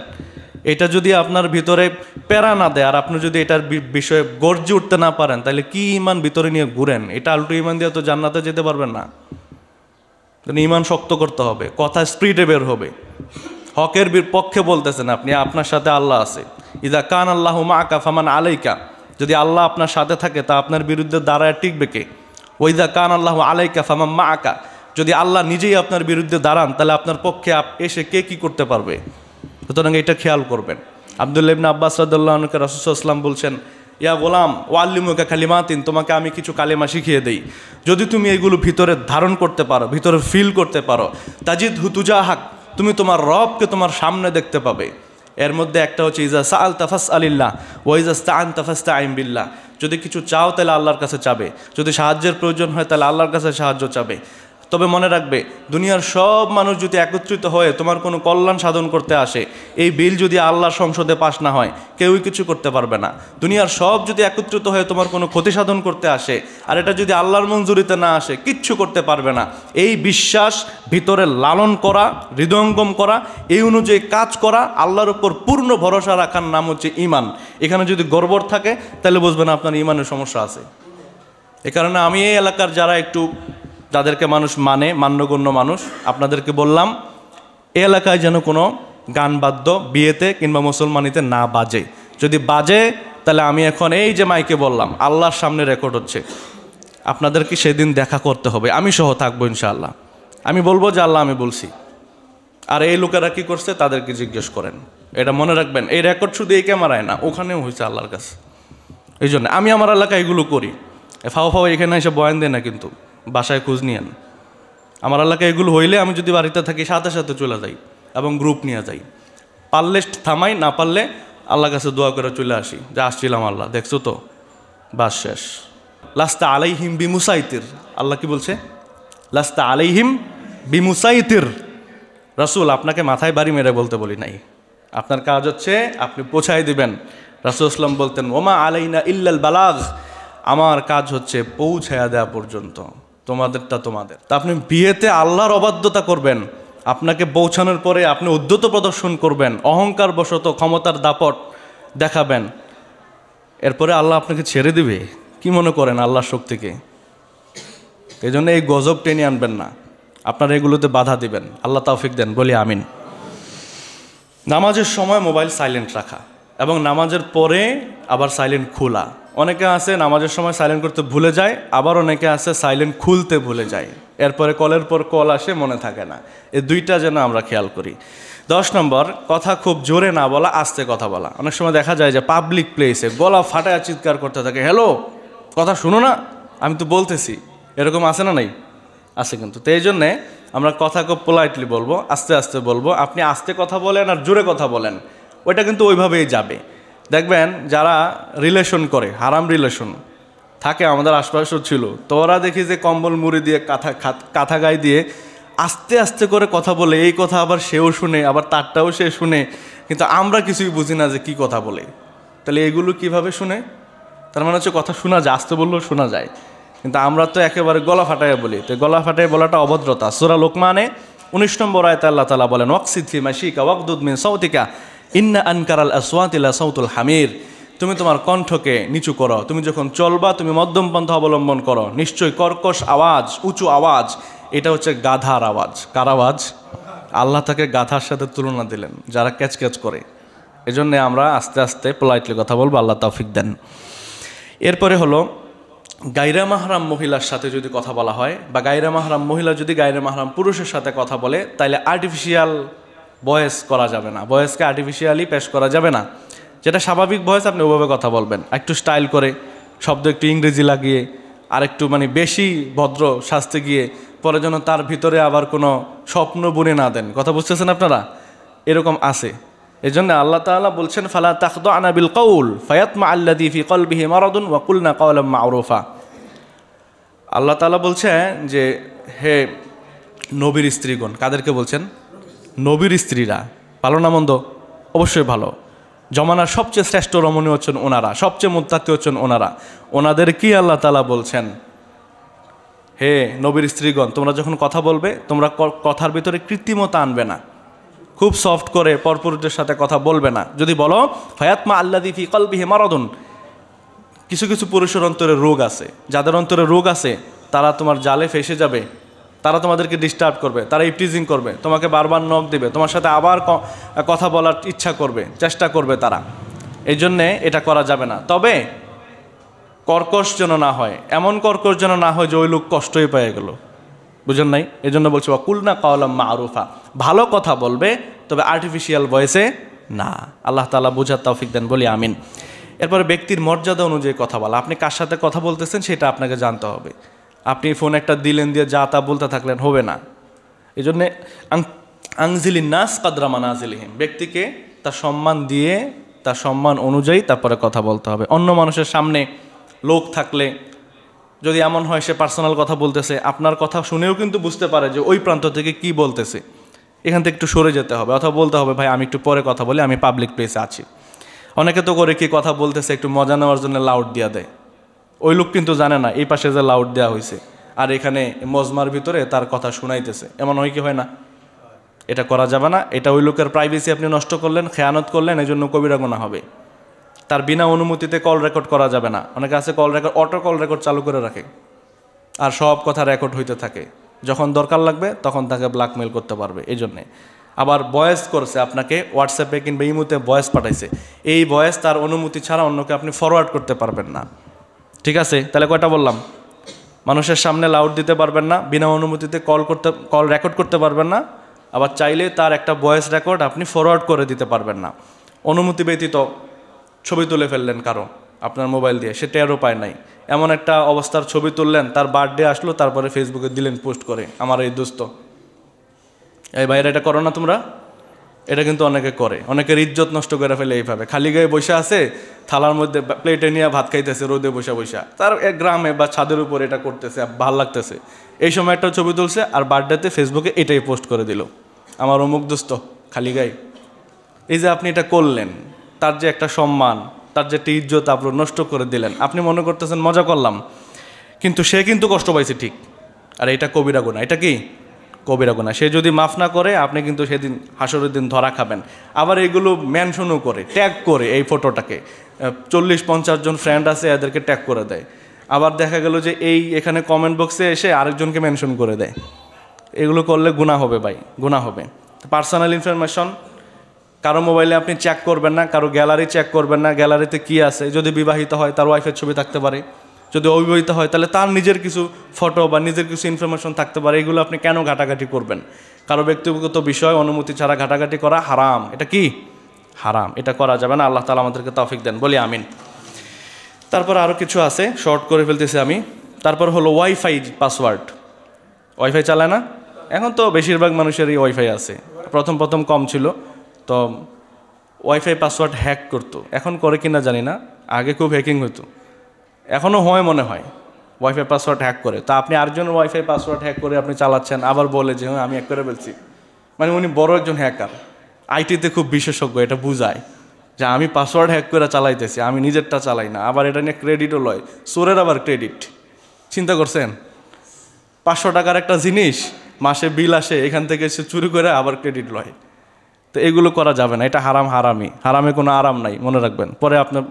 এটা যদি আপনার ভিতরে প্যারা না দেয়, আর আপনি যদি এটার বিষয়ে গর্জে উঠতে না পারেন, তাহলে কি ইমান ভিতরে নিয়ে ঘুরেন? এটা আলটু ইমান দিয়ে তো জান্নাতে যেতে পারবেন না। ইমান শক্ত করতে হবে, কথা স্পিডে বের হবে, হকের পক্ষে বলতেছেন আপনি, আপনার সাথে আল্লাহ আছে। ইদা কান আল্লাহু মাআকা ফামান আলাইকা, যদি আল্লাহ আপনার সাথে থাকে তা আপনার বিরুদ্ধে দাঁড়ায় টিকবে কে? ওয়াইদা কান আল্লাহু আলাইকা ফামান মাআকা, যদি আল্লাহ নিজেই আপনার বিরুদ্ধে দাঁড়ান তাহলে আপনার পক্ষে এসে কে কি করতে পারবে? সুতরাং এটা খেয়াল করবেন। আব্দুল্লাহ ইবনে আব্বাস রাদিয়াল্লাহু আনহু রাসূল সাল্লাল্লাহু আলাইহি ওয়াসাল্লাম বলছেন, ইয়া গোলাম ওয়াল্লিমুকা কালিমাতিন, তোমাকে আমি কিছু কালেমা শিখিয়ে দেই, যদি তুমি এগুলো ভিতরে ধারণ করতে পারো, ভিতরে ফিল করতে পারো, তাজিদহু তুজাহাক, তুমি তোমার রবকে তোমার সামনে দেখতে পাবে। এর মধ্যে একটা হচ্ছে ইজা সাআলতা ফাসআলিল্লাহ ওয়া ইজা ইসতাআনতা ফাসতাঈন বিল্লাহ, যদি কিছু চাও তাহলে আল্লাহর কাছে চাবে, যদি সাহায্যের প্রয়োজন হয় তাহলে আল্লাহর কাছে সাহায্য চাবে। তবে মনে রাখবে, দুনিয়ার সব মানুষ যদি একত্রিত হয়ে তোমার কোনো কল্যাণ সাধন করতে আসে, এই বিল যদি আল্লাহর সংসদে পাশ না হয় কেউই কিছু করতে পারবে না। দুনিয়ার সব যদি একত্রিত হয়ে তোমার কোনো ক্ষতি সাধন করতে আসে আর এটা যদি আল্লাহর মঞ্জুরিতে না আসে কিচ্ছু করতে পারবে না। এই বিশ্বাস ভিতরে লালন করা, হৃদয়ঙ্গম করা, এই অনুযায়ী কাজ করা, আল্লাহর উপর পূর্ণ ভরসা রাখার নাম হচ্ছে ঈমান। এখানে যদি গড়বড় থাকে তাহলে বুঝবেন আপনার ঈমানের সমস্যা আছে। এ কারণে আমি এই এলাকার যারা একটু যাদেরকে মানুষ মানে, মান্যগণ্য মানুষ, আপনাদেরকে বললাম এই এলাকায় যেন কোনো গান বাদ্য বিয়েতে কিংবা মুসলমানিতে না বাজে। যদি বাজে তাহলে আমি এখন এই যে মাইকে বললাম, আল্লাহর সামনে রেকর্ড হচ্ছে, আপনাদেরকে সেদিন দেখা করতে হবে, আমি সহ থাকবো ইনশাআল্লাহ। আমি বলবো যে আল্লাহ আমি বলছি, আর এই লোকেরা কী করছে তাদেরকে জিজ্ঞেস করেন। এটা মনে রাখবেন, এই রেকর্ড শুধু এই ক্যামেরায় না, ওখানেও হয়েছে আল্লাহর কাছে। এই জন্য আমি আমার এলাকায় এগুলো করি। ফাও ফাও এখানে এসে বয়ান দেয় না, কিন্তু বাসায় খোঁজ নিয়েন। আমার এলাকায় এগুলো হইলে আমি যদি বাড়িতে থাকি সাথে সাথে চলে যাই এবং গ্রুপ নিয়ে যাই, পারলে থামাই, না পারলে আল্লাহর কাছে দোয়া করে চলে আসি যে আসছিলাম আল্লাহ দেখছো তো, বাস শেষ। লাস্তা আলাইহিম বিমুসাইতির, আল্লাহ কি বলছে? লাস্তা আলাইহিম বিমুসাইতির। রাসূল আপনাকে মাথায় বাড়ি মেরে বলতে বলি নাই, আপনার কাজ হচ্ছে আপনি পৌঁছাই দিবেন। রাসূল ইসলাম বলতেন ওমা আলাইনা ইল্লাল বালাগ, আমার কাজ হচ্ছে পৌঁছায়া দেওয়া পর্যন্ত, তোমাদেরটা তোমাদের। তা আপনি বিয়েতে আল্লাহর অবাধ্যতা করবেন, আপনাকে পৌঁছানোর পরে আপনি উদ্ধত প্রদর্শন করবেন, অহংকার বশত ক্ষমতার দাপট দেখাবেন, এরপরে আল্লাহ আপনাকে ছেড়ে দিবে? কি মনে করেন আল্লাহর শক্তিকে? এই জন্য এই গজব টেনে আনবেন না, আপনারা এগুলোতে বাধা দিবেন। আল্লাহ তৌফিক দেন, বলি আমিন। নামাজের সময় মোবাইল সাইলেন্ট রাখা এবং নামাজের পরে আবার সাইলেন্ট খোলা। অনেকে আছে নামাজের সময় সাইলেন্ট করতে ভুলে যায়, আবার অনেকে আছে সাইলেন্ট খুলতে ভুলে যায়, এরপরে কলের পর কল আসে, মনে থাকে না। এই দুইটা যেন আমরা খেয়াল করি। 10 নম্বর, কথা খুব জোরে না বলা, আস্তে কথা বলা। অনেক সময় দেখা যায় যে পাবলিক প্লেসে গলা ফাটায় চিৎকার করতে থাকে, হ্যালো কথা শুনো না, আমি তো বলতেছি, এরকম আছে না? নাই, আছে কিন্তু। তো এই জন্যে আমরা কথা খুব পোলাইটলি বলবো, আস্তে আস্তে বলবো। আপনি আস্তে কথা বলেন আর জোরে কথা বলেন, ওইটা কিন্তু ওইভাবেই যাবে। দেখবেন যারা রিলেশন করে, হারাম রিলেশন থাকে, আমাদের আশপাশেও ছিল, তো ওরা দেখি যে কম্বল মুড়ি দিয়ে কাঁথা গায়ে দিয়ে আস্তে আস্তে করে কথা বলে, এই কথা আবার সেও শুনে, আবার তারটাও সে শুনে, কিন্তু আমরা কিছুই বুঝি না যে কি কথা বলে। তাহলে এগুলো কিভাবে শুনে? তার মানে হচ্ছে কথা শোনা যায়, আস্তে বললেও শোনা যায়, কিন্তু আমরা তো একেবারে গলা ফাটাইয়া বলি। তো গলা ফাটাই বলাটা অভদ্রতা। সূরা লোকমানে 19 নম্বর আয়াতে আল্লাহ তাআলা বলেন ওয়াকসিদ ফি মাশিকা ওয়াগদুদ মিন সাউতিকা ইন্না আনকারাল আসওয়াতি লা সাউতুল হামির, তুমি তোমার কণ্ঠকে নিচু করো, তুমি যখন চলবা তুমি মধ্যম পন্থা অবলম্বন করো, নিশ্চয়ই কর্কশ আওয়াজ, উঁচু আওয়াজ, এটা হচ্ছে গাধার আওয়াজ। কার আওয়াজ? আল্লাহ তাকে গাধার সাথে তুলনা দিলেন, যারা ক্যাচ ক্যাচ করে। এজন্য আমরা আস্তে আস্তে পোলাইটলি কথা বলবো, আল্লাহ তৌফিক দেন। এরপরে হলো গায়রে মাহরাম মহিলার সাথে যদি কথা বলা হয়, বা গায়রে মাহরাম মহিলা যদি গায়রে মাহরাম পুরুষের সাথে কথা বলে, তাইলে আর্টিফিশিয়াল ভয়েস করা যাবে না, ভয়েসকে আর্টিফিশিয়ালি পেশ করা যাবে না। যেটা স্বাভাবিক ভয়েস আপনি ওভাবে কথা বলবেন, একটু স্টাইল করে, শব্দ একটু ইংরেজি লাগিয়ে, আর একটু মানে বেশি ভদ্র সাজতে গিয়ে পরে যেন তার ভিতরে আবার কোনো স্বপ্ন বুনে না দেন। কথা বুঝতেছেন আপনারা? এরকম আছে। এই জন্য আল্লাহ তাআলা বলছেন ফালা তাখদুআনা বিল কওল ফায়াতমা আল্লাযী ফি কলবিহি মারাদুন ওয়া কুলনা কওলাম মা'রুফা। আল্লাহ তাআলা বলছেন যে হে নবীর স্ত্রীগণ, কাদেরকে বলছেন? নবীর স্ত্রীরা। ভালো না মন্দ? অবশ্যই ভালো। জমানার সবচেয়ে শ্রেষ্ঠ রমণী হচ্ছেন ওনারা, সবচেয়ে মুত্তাকি হচ্ছেন ওনারা। ওনাদের কি আল্লাহ তাআলা বলছেন, হে নবীর স্ত্রীগণ, তোমরা যখন কথা বলবে তোমরা কথার ভিতরে কৃত্রিমতা আনবে না, খুব সফট করে পরপুরুষদের সাথে কথা বলবে না। যদি বলো ফায়াতমা আল্লাযী ফি কলবিহি মারাদুন, কিছু কিছু পুরুষের অন্তরে রোগ আছে, যাদের অন্তরে রোগ আছে তারা তোমার জালে ফেসে যাবে, তারা তোমাদেরকে ডিস্টার্ব করবে, তারা ইপটিজিং করবে, তোমাকে বারবার নক দিবে, তোমার সাথে আবার কথা বলার ইচ্ছা করবে, চেষ্টা করবে তারা। এই জন্যে এটা করা যাবে না। তবে কর্কশ যেন না হয়, এমন কর্কশ যেন না হয় যে ওই লোক কষ্টই পেয়ে গেল, বুঝেন নাই? এই জন্য বলছি কুলনা কাওলাম মারুফা, ভালো কথা বলবে তবে আর্টিফিশিয়াল ভয়েসে না। আল্লাহ তাআলা বুঝার তৌফিক দেন, বলি আমিন। এরপরে ব্যক্তির মর্যাদা অনুযায়ী কথা বলা, আপনি কার সাথে কথা বলতেছেন সেটা আপনাকে জানতে হবে। আপনি ফোন একটা দিলেন দিয়ে যা তা বলতে থাকলেন, হবে না। এই জন্যে আংজিলিন নাস কাদরা মানাজিলিহিম, ব্যক্তিকে তার সম্মান দিয়ে তার সম্মান অনুযায়ী তারপরে কথা বলতে হবে। অন্য মানুষের সামনে লোক থাকলে যদি এমন হয় সে পার্সোনাল কথা বলতেছে, আপনার কথা শুনেও কিন্তু বুঝতে পারে যে ওই প্রান্ত থেকে কি বলতেছে, এখান থেকে একটু সরে যেতে হবে, অথবা বলতে হবে ভাই আমি একটু পরে কথা বলি, আমি পাবলিক প্লেসে আছি। অনেকে তো করে কি কথা বলতেছে একটু মজা নেওয়ার জন্য লাউড দিয়া দেয়, ওই লোক কিন্তু জানে না এই পাশে যে লাউড দেওয়া হয়েছে আর এখানে মজমার ভিতরে তার কথা শুনাইতেছে, এমন হয় কি হয় না? এটা করা যাবে না। এটা ওই লোকের প্রাইভেসি আপনি নষ্ট করলেন, খেয়ানত করলেন, এই জন্য কবিরা গুনাহ হবে। তার বিনা অনুমতিতে কল রেকর্ড করা যাবে না। অনেকে আছে call record, auto call record চালু করে রাখে আর সব কথা রেকর্ড হইতে থাকে, যখন দরকার লাগবে তখন তাকে ব্ল্যাকমেল করতে পারবে। এই জন্যে আবার ভয়েস করছে আপনাকে, হোয়াটসঅ্যাপে কিংবা ইমোতে ভয়েস পাঠাইছে, এই ভয়েস তার অনুমতি ছাড়া অন্যকে আপনি ফরওয়ার্ড করতে পারবেন না, ঠিক আছে? তাহলে কয়টা বললাম? মানুষের সামনে লাউড দিতে পারবেন না, বিনা অনুমতিতে কল রেকর্ড করতে পারবেন না, আবার চাইলে তার একটা ভয়েস রেকর্ড আপনি ফরওয়ার্ড করে দিতে পারবেন না। অনুমতি ব্যতীত ছবি তুলে ফেললেন কারো আপনার মোবাইল দিয়ে, সে টেরও পায় নাই, এমন একটা অবস্থার ছবি তুললেন, তার বার্থডে আসলো, তারপরে ফেসবুকে দিলেন পোস্ট করে, আমার এই দোস্ত। এই বাইরে এটা করো না তোমরা, এটা কিন্তু অনেকে করে, অনেকের ইজ্জত নষ্ট করে ফেলে এইভাবে। খালি গায়ে বসে আছে, থালার মধ্যে প্লেটে নিয়ে ভাত খাইতেছে রোদে বসে বসে, তার এক গ্রামে বা ছাদের উপর এটা করতেছে, ভাল লাগতেছে, এই সময় একটা ছবি তুলছে আর বার্থডেতে ফেসবুকে এটাই পোস্ট করে দিল, আমার অমুক দোস্ত খালি গায়ে। এই যে আপনি এটা করলেন, তার যে একটা সম্মান, তার যে একটা ইজ্জত আপনি নষ্ট করে দিলেন। আপনি মনে করতেছেন মজা করলাম, কিন্তু সে কিন্তু কষ্ট পাইছে ঠিক। আর এটা কবিরা গুনাহ। এটা কি কবিরা গুনাহ? সে যদি মাফ না করে আপনি কিন্তু সেদিন হাসরের দিন ধরা খাবেন। আবার এগুলো মেনশনও করে, ট্যাগ করে, এই ফটোটাকে 40-50 জন ফ্রেন্ড আছে এদেরকে ট্যাগ করে দেয়। আবার দেখা গেল যে এই এখানে কমেন্ট বক্সে এসে আরেকজনকে মেনশন করে দেয়। এগুলো করলে গুনাহ হবে ভাই, গুনাহ হবে। পার্সোনাল ইনফরমেশন কারো মোবাইলে আপনি চেক করবেন না, কারো গ্যালারি চেক করবেন না, গ্যালারিতে কি আছে। যদি বিবাহিত হয় তার ওয়াইফের ছবি থাকতে পারে, যদি অবিবাহিত হয় তাহলে তার নিজের কিছু ফটো বা নিজের কিছু ইনফরমেশন থাকতে পারে। এগুলো আপনি কেন ঘাটাঘাটি করবেন? কারো ব্যক্তিগত বিষয় অনুমতি ছাড়া ঘাটাঘাটি করা হারাম। এটা কি হারাম, এটা করা যাবে না। আল্লাহ তাআলা আমাদেরকে তৌফিক দেন, বলি আমিন। তারপর আরও কিছু আছে, শর্ট করে ফেলতেছি আমি। তারপর হলো ওয়াইফাই পাসওয়ার্ড। ওয়াইফাই চালায় না? এখন তো বেশিরভাগ মানুষেরই ওয়াইফাই আছে, প্রথম প্রথম কম ছিল, তো ওয়াইফাই পাসওয়ার্ড হ্যাক করতো, এখন করে কিনা জানি না, আগে খুব হ্যাকিং হতো, এখনও হয় মনে হয় ওয়াইফাই পাসওয়ার্ড হ্যাক করে। তা আপনি আরেকজনের ওয়াইফাই পাসওয়ার্ড হ্যাক করে আপনি চালাচ্ছেন, আবার বলে যে আমি হ্যাক করে ফেলছি, মানে উনি বড় একজন হ্যাকার, আইটিতে খুব বিশেষজ্ঞ, এটা বুঝায় যে আমি পাসওয়ার্ড হ্যাক করে চালাইতেছি, আমি নিজেরটা চালাই না। আবার এটা নিয়ে ক্রেডিটও লয়, চোরের আবার ক্রেডিট। চিন্তা করছেন, 500 টাকার একটা জিনিস মাসে বিল আসে, এখান থেকে সে চুরি করে আবার ক্রেডিট লয়। তো এগুলো করা যাবে না, এটা হারাম, হারামি, হারামে কোনো আরাম নাই, মনে রাখবেন। পরে আপনার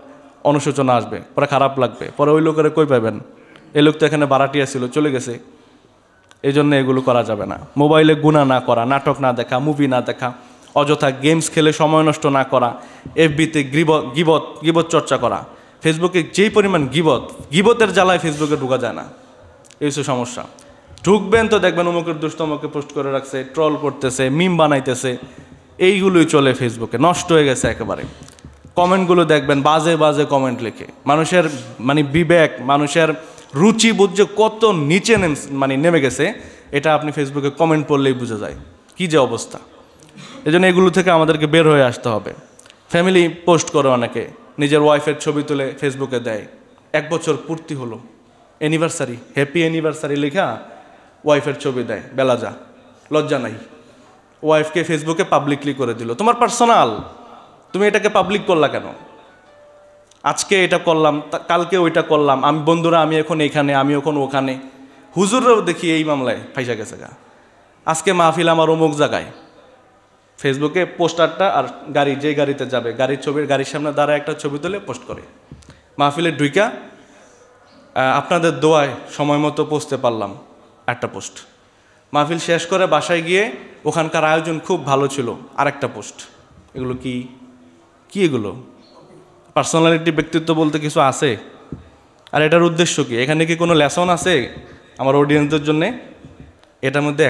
অনুশোচনা আসবে, পরে খারাপ লাগবে, পরে ওই লোকের কই পাবেন, এই লোক তো এখানে ভাড়াটিয়া ছিল চলে গেছে। এই জন্য এগুলো করা যাবে না। মোবাইলে গুনাহ না করা, নাটক না দেখা, মুভি না দেখা, অযথা গেমস খেলে সময় নষ্ট না করা, এফবিতে গিবত চর্চা করা, ফেসবুকে যেই পরিমাণ গিবতের জ্বালায় ফেসবুকে ঢোকা যায় না, এই হচ্ছে সমস্যা। ঢুকবেন তো দেখবেন অমুকের দুষ্ট অমুকে পোস্ট করে রাখছে, ট্রল করতেছে, মিম বানাইতেছে, এইগুলোই চলে ফেসবুকে, নষ্ট হয়ে গেছে একেবারে। কমেন্টগুলো দেখবেন বাজে বাজে কমেন্ট লিখে, মানুষের মানে বিবেক, মানুষের রুচি বুঝে কত নিচে নেমে গেছে, এটা আপনি ফেসবুকে কমেন্ট পড়লেই বোঝা যায় কী যে অবস্থা। এই জন্য এগুলো থেকে আমাদেরকে বের হয়ে আসতে হবে। ফ্যামিলি পোস্ট করে অনেকে, নিজের ওয়াইফের ছবি তুলে ফেসবুকে দেয়, 1 বছর পূর্তি হলো, অ্যানিভার্সারি, হ্যাপি অ্যানিভার্সারি লেখা ওয়াইফের ছবি দেয়, বেলা যা, লজ্জা নাই। ওয়াইফকে ফেসবুকে পাবলিকলি করে দিল, তোমার পার্সোনাল, তুমি এটাকে পাবলিক করলা কেন? আজকে এটা করলাম, কালকে ওইটা করলাম, আমি বন্ধুরা আমি এখন এখানে, আমি এখন ওখানে। হুজুররাও দেখি এই মামলায় ফাইসা গেছে গা। আজকে মাহফিল আমার অমুক জায়গায়, ফেসবুকে পোস্টারটা আর গাড়ি, যেই গাড়িতে যাবে গাড়ির ছবির, গাড়ির সামনে দাঁড়ায় একটা ছবি তুলে পোস্ট করে। মাহফিলের ঢুইকা আপনাদের দোয়ায় সময় মতো পৌঁছতে পারলাম, একটা পোস্ট। মাহফিল শেষ করে বাসায় গিয়ে ওখানকার আয়োজন খুব ভালো ছিল, আরেকটা পোস্ট। এগুলো কি এগুলো? পার্সোনালিটি, ব্যক্তিত্ব বলতে কিছু আছে? আর এটার উদ্দেশ্য কি? এখানে কি কোনো লেসন আছে আমার অডিয়েন্সদের জন্যে? এটার মধ্যে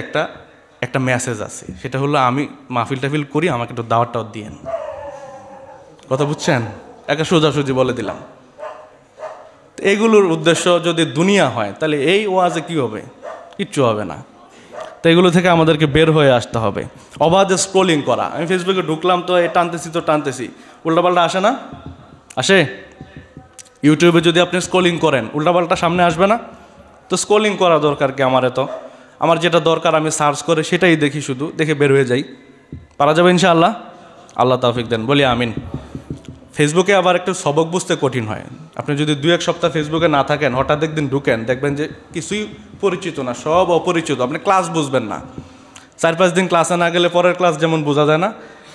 একটা মেসেজ আছে, সেটা হলো আমি মাহফিল টাফিল করি, আমাকে একটু দাওয়াতটাও দিয়েন। কথা বুঝছেন? একটা সোজাসুজি বলে দিলাম। এগুলোর উদ্দেশ্য যদি দুনিয়া হয় তাহলে এই ওয়াজে কি হবে? কিচ্ছু হবে না। তো এগুলো থেকে আমাদেরকে বের হয়ে আসতে হবে। অবাধে স্ক্রোলিং করা, আমি ফেসবুকে ঢুকলাম তো টানতেছি, উল্টাপাল্টা আসে না? আসে? ইউটিউবে যদি আপনি স্ক্রোলিং করেন উল্টাপাল্টা সামনে আসবে না? তো স্ক্রোলিং করা দরকার কি আমার? আমার যেটা দরকার আমি সার্চ করে সেটাই দেখি, শুধু দেখে বের হয়ে যাই। পারা যাবে ইনশাআল্লাহ? আল্লাহ তাওফিক দেন, বলি আমিন। ফেসবুকে আবার একটু সবক বুঝতে কঠিন হয়। আপনি যদি 2-1 সপ্তাহ ফেসবুকে না থাকেন, হঠাৎ একদিন ঢুকেন, দেখবেন যে কিছুই পরিচিত না, সব অপরিচিত। আপনি ক্লাস বুঝবেন না। 4-5 দিন ক্লাসে না গেলে পরের ক্লাস যেমন বোঝা যায় না,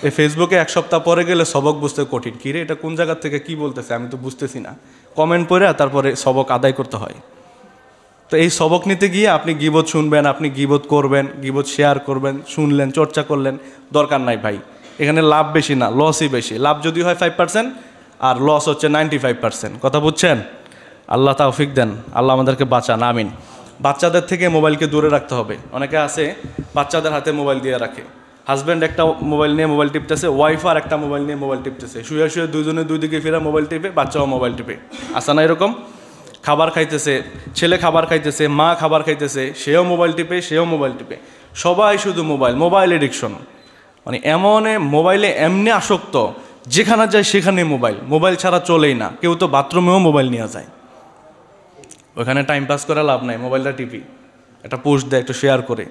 এই ফেসবুকে 1 সপ্তাহ পরে গেলে সবক বুঝতে কঠিন। কী রে, এটা কোন জায়গা থেকে কি বলতেছে আমি তো বুঝতেছি না। কমেন্ট পড়ে তারপরে সবক আদায় করতে হয়। তো এই সবক নিতে গিয়ে আপনি গীবত শুনবেন, আপনি গীবত করবেন, গীবত শেয়ার করবেন, শুনলেন, চর্চা করলেন, দরকার নাই ভাই। এখানে লাভ বেশি না, লসই বেশি। লাভ যদি হয় 5% আর লস হচ্ছে 95%। কথা বুঝছেন? আল্লাহ তাওফিক দেন, আল্লাহ আমাদেরকে বাঁচান, আমিন। বাচ্চাদের থেকে মোবাইলকে দূরে রাখতে হবে। অনেকে আছে বাচ্চাদের হাতে মোবাইল দিয়ে রাখে। হাজব্যান্ড একটা মোবাইল নিয়ে মোবাইল টিপতেছে, ওয়াইফ আর একটা মোবাইল নিয়ে মোবাইল টিপতেছে, শুয়ে শুয়ে দুজনে দুই দিকে ফিরে মোবাইল টিপে, বাচ্চাও মোবাইল টিপে। আসে না এরকম? খাবার খাইতেছে, ছেলে খাবার খাইতেছে, মা খাবার খাইতেছে, সেও মোবাইল টিপে, সবাই শুধু মোবাইল এডিকশন। মানে মোবাইলে এমনি আসক্ত, যেখানে যায় সেখানে মোবাইল ছাড়া চলেই না। কেউ তো বাথরুমেও মোবাইল নিয়ে যায়, ওখানে টাইম পাস করে লাভ নাই, মোবাইলটা টিপি, একটা পোস্ট দেয়, একটু শেয়ার করে,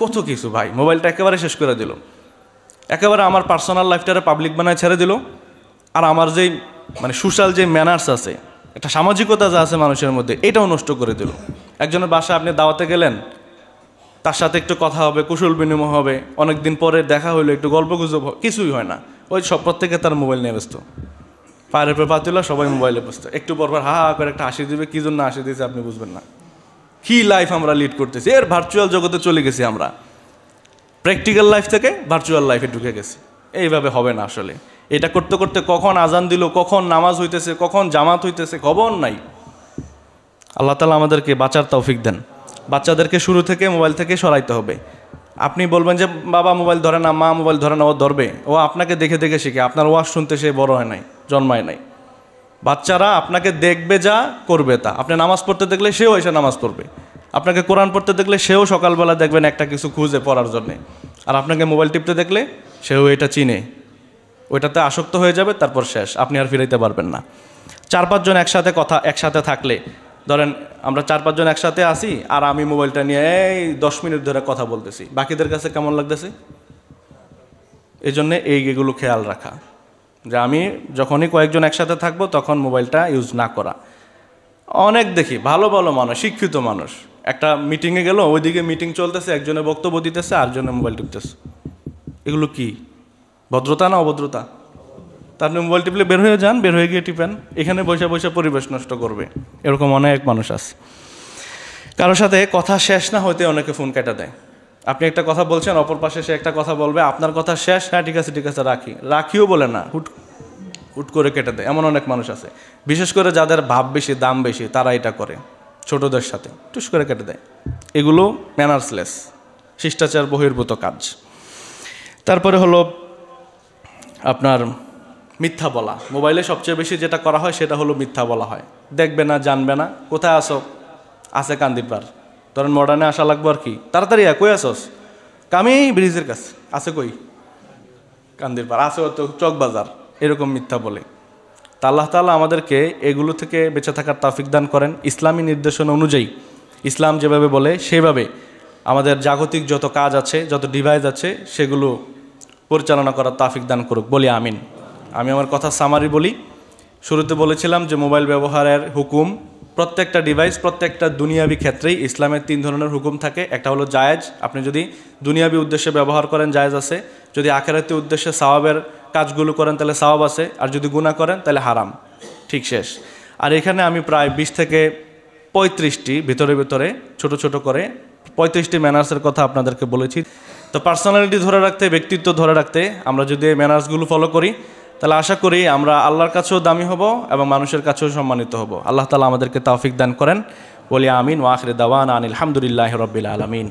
কত কিছু ভাই। মোবাইলটা একেবারে শেষ করে দিল, একেবারে আমার পার্সোনাল লাইফটারে পাবলিক বানায় ছেড়ে দিল। আর আমার যেই সোশ্যাল যে ম্যানার্স আছে, একটা সামাজিকতা যা আছে মানুষের মধ্যে, এটাও নষ্ট করে দিল। একজনের বাসায় আপনি দাওয়াতে গেলেন, তার সাথে একটু কথা হবে, কুশল বিনিময় হবে, অনেকদিন পরে দেখা হইলো, একটু গল্প গুজব, কিছুই হয় না। ওই সব প্রত্যেকে তার মোবাইল নিয়ে ব্যস্ত, পায়ের পর পা তুলা, সবাই মোবাইলে ব্যস্ত। একটু পরপর হা হা করে একটা হাসি দিবে, কী জন্য হাসি দিয়েছে আপনি বুঝবেন না। কি লাইফ আমরা লিড করতেছি! এর ভার্চুয়াল জগতে চলে গেছি আমরা, প্র্যাকটিক্যাল লাইফ থেকে ভার্চুয়াল লাইফে ঢুকে গেছি। এইভাবে হবে না আসলে। এটা করতে করতে কখন আজান দিল, কখন নামাজ হইতেছে, কখন জামাত হইতেছে, খবর নাই। আল্লাহ তাআলা আমাদেরকে বাঁচার তৌফিক দেন। বাচ্চাদেরকে শুরু থেকে মোবাইল থেকে সরাইতে হবে। আপনি বলবেন যে বাবা মোবাইল ধরে না, মা মোবাইল ধরে না, ও ধরবে। ও আপনাকে দেখে দেখে শিখে, আপনার ওয়াজ শুনতে সে বড় হয় নাই, জন্মায় নাই। বাচ্চারা আপনাকে দেখবে যা, করবে তা। আপনি নামাজ পড়তে দেখলে সেও এসে নামাজ পড়বে, আপনাকে কোরআন পড়তে দেখলে সেও সকালবেলা দেখবেন একটা কিছু খুঁজে পড়ার জন্যে। আর আপনাকে মোবাইল টিপতে দেখলে সেও এটা চিনে, ওইটাতে আসক্ত হয়ে যাবে, তারপর শেষ, আপনি আর ফিরাইতে পারবেন না। 4-5 জন একসাথে থাকলে, ধরেন আমরা 4-5 জন একসাথে আসি, আর আমি মোবাইলটা নিয়ে এই 10 মিনিট ধরে কথা বলতেছি, বাকিদের কাছে কেমন লাগতেছে? এই জন্যে এইগুলো খেয়াল রাখা, যে আমি যখনই কয়েকজন একসাথে থাকবো তখন মোবাইলটা ইউজ না করা। অনেক দেখি ভালো ভালো মানুষ, শিক্ষিত মানুষ, একটা মিটিংয়ে গেল, ওইদিকে মিটিং চলতেছে, একজনে বক্তব্য দিতেছে, আরেকজনে মোবাইল টিপতেছে। এগুলো কি ভদ্রতা না অভদ্রতা? তা আপনি মোবাইল টিপলে বের হয়ে যান, বের হয়ে গিয়ে টিপেন। এখানে বসে বসে পরিবেশ নষ্ট করবে, এরকম অনেক মানুষ আছে। কারোর সাথে কথা শেষ না হতে অনেকে ফোন কেটে দেয়। আপনি একটা কথা বলছেন, অপর পাশে সে একটা কথা বলবে, আপনার কথা শেষ, হ্যাঁ ঠিক আছে রাখিও বলে না, হুট করে কেটে দেয়। এমন অনেক মানুষ আছে, বিশেষ করে যাদের ভাব বেশি, দাম বেশি, তারা এটা করে। ছোটদের সাথে টুস করে কেটে দেয়। এগুলো ম্যানার্সলেস, শিষ্টাচার বহির্ভূত কাজ। তারপরে হলো আপনার মিথ্যা বলা। মোবাইলে সবচেয়ে বেশি যেটা করা হয় সেটা হলো মিথ্যা বলা হয়। দেখবে না, জানবে না, কোথায় আসো? আছে কান্দির পার। ধরেন মডার্নে আসা লাগবো আর কি, তাড়াতাড়ি কই আসোস? কামি ব্রিজের কাছে। আছে কই? কান্দির পার। আছে তো চকবাজার। এরকম মিথ্যা বলে। তা আল্লাহ তাআলা আমাদেরকে এগুলো থেকে বেঁচে থাকার তৌফিক দান করেন। ইসলামী নির্দেশনা অনুযায়ী, ইসলাম যেভাবে বলে সেভাবে আমাদের জাগতিক যত কাজ আছে, যত ডিভাইস আছে, সেগুলো পরিচালনা করার তৌফিক দান করুক, বলি আমিন। আমি আমার কথা সামারি বলি। শুরুতে বলেছিলাম যে মোবাইল ব্যবহারের হুকুম, প্রত্যেকটা ডিভাইস, প্রত্যেকটা দুনিয়াবি ক্ষেত্রেই ইসলামের 3 ধরনের হুকুম থাকে। একটা হলো জায়েজ, আপনি যদি দুনিয়াবি উদ্দেশ্যে ব্যবহার করেন জায়েজ আছে। যদি আখিরাতি উদ্দেশ্যে সওয়াবের কাজগুলো করেন তাহলে সওয়াব আছে, আর যদি গুনাহ করেন তাহলে হারাম, ঠিক শেষ। আর এখানে আমি প্রায় 20 থেকে 35টি ভিতরে ছোট ছোট করে 35টি ম্যানার্সের কথা আপনাদেরকে বলেছি। তো পার্সোনালিটি ধরে রাখতে, ব্যক্তিত্ব ধরে রাখতে আমরা যদি এই ম্যানার্সগুলো ফলো করি, তাহলে আশা করি আমরা আল্লাহর কাছেও দামি হব এবং মানুষের কাছেও সম্মানিত হব। আল্লাহ তাআলা আমাদেরকে তৌফিক দান করেন। বলি আমিন। ওয়া আখিরু দাওয়ানা আনিল হামদুলিল্লাহি রাব্বিল আলামিন।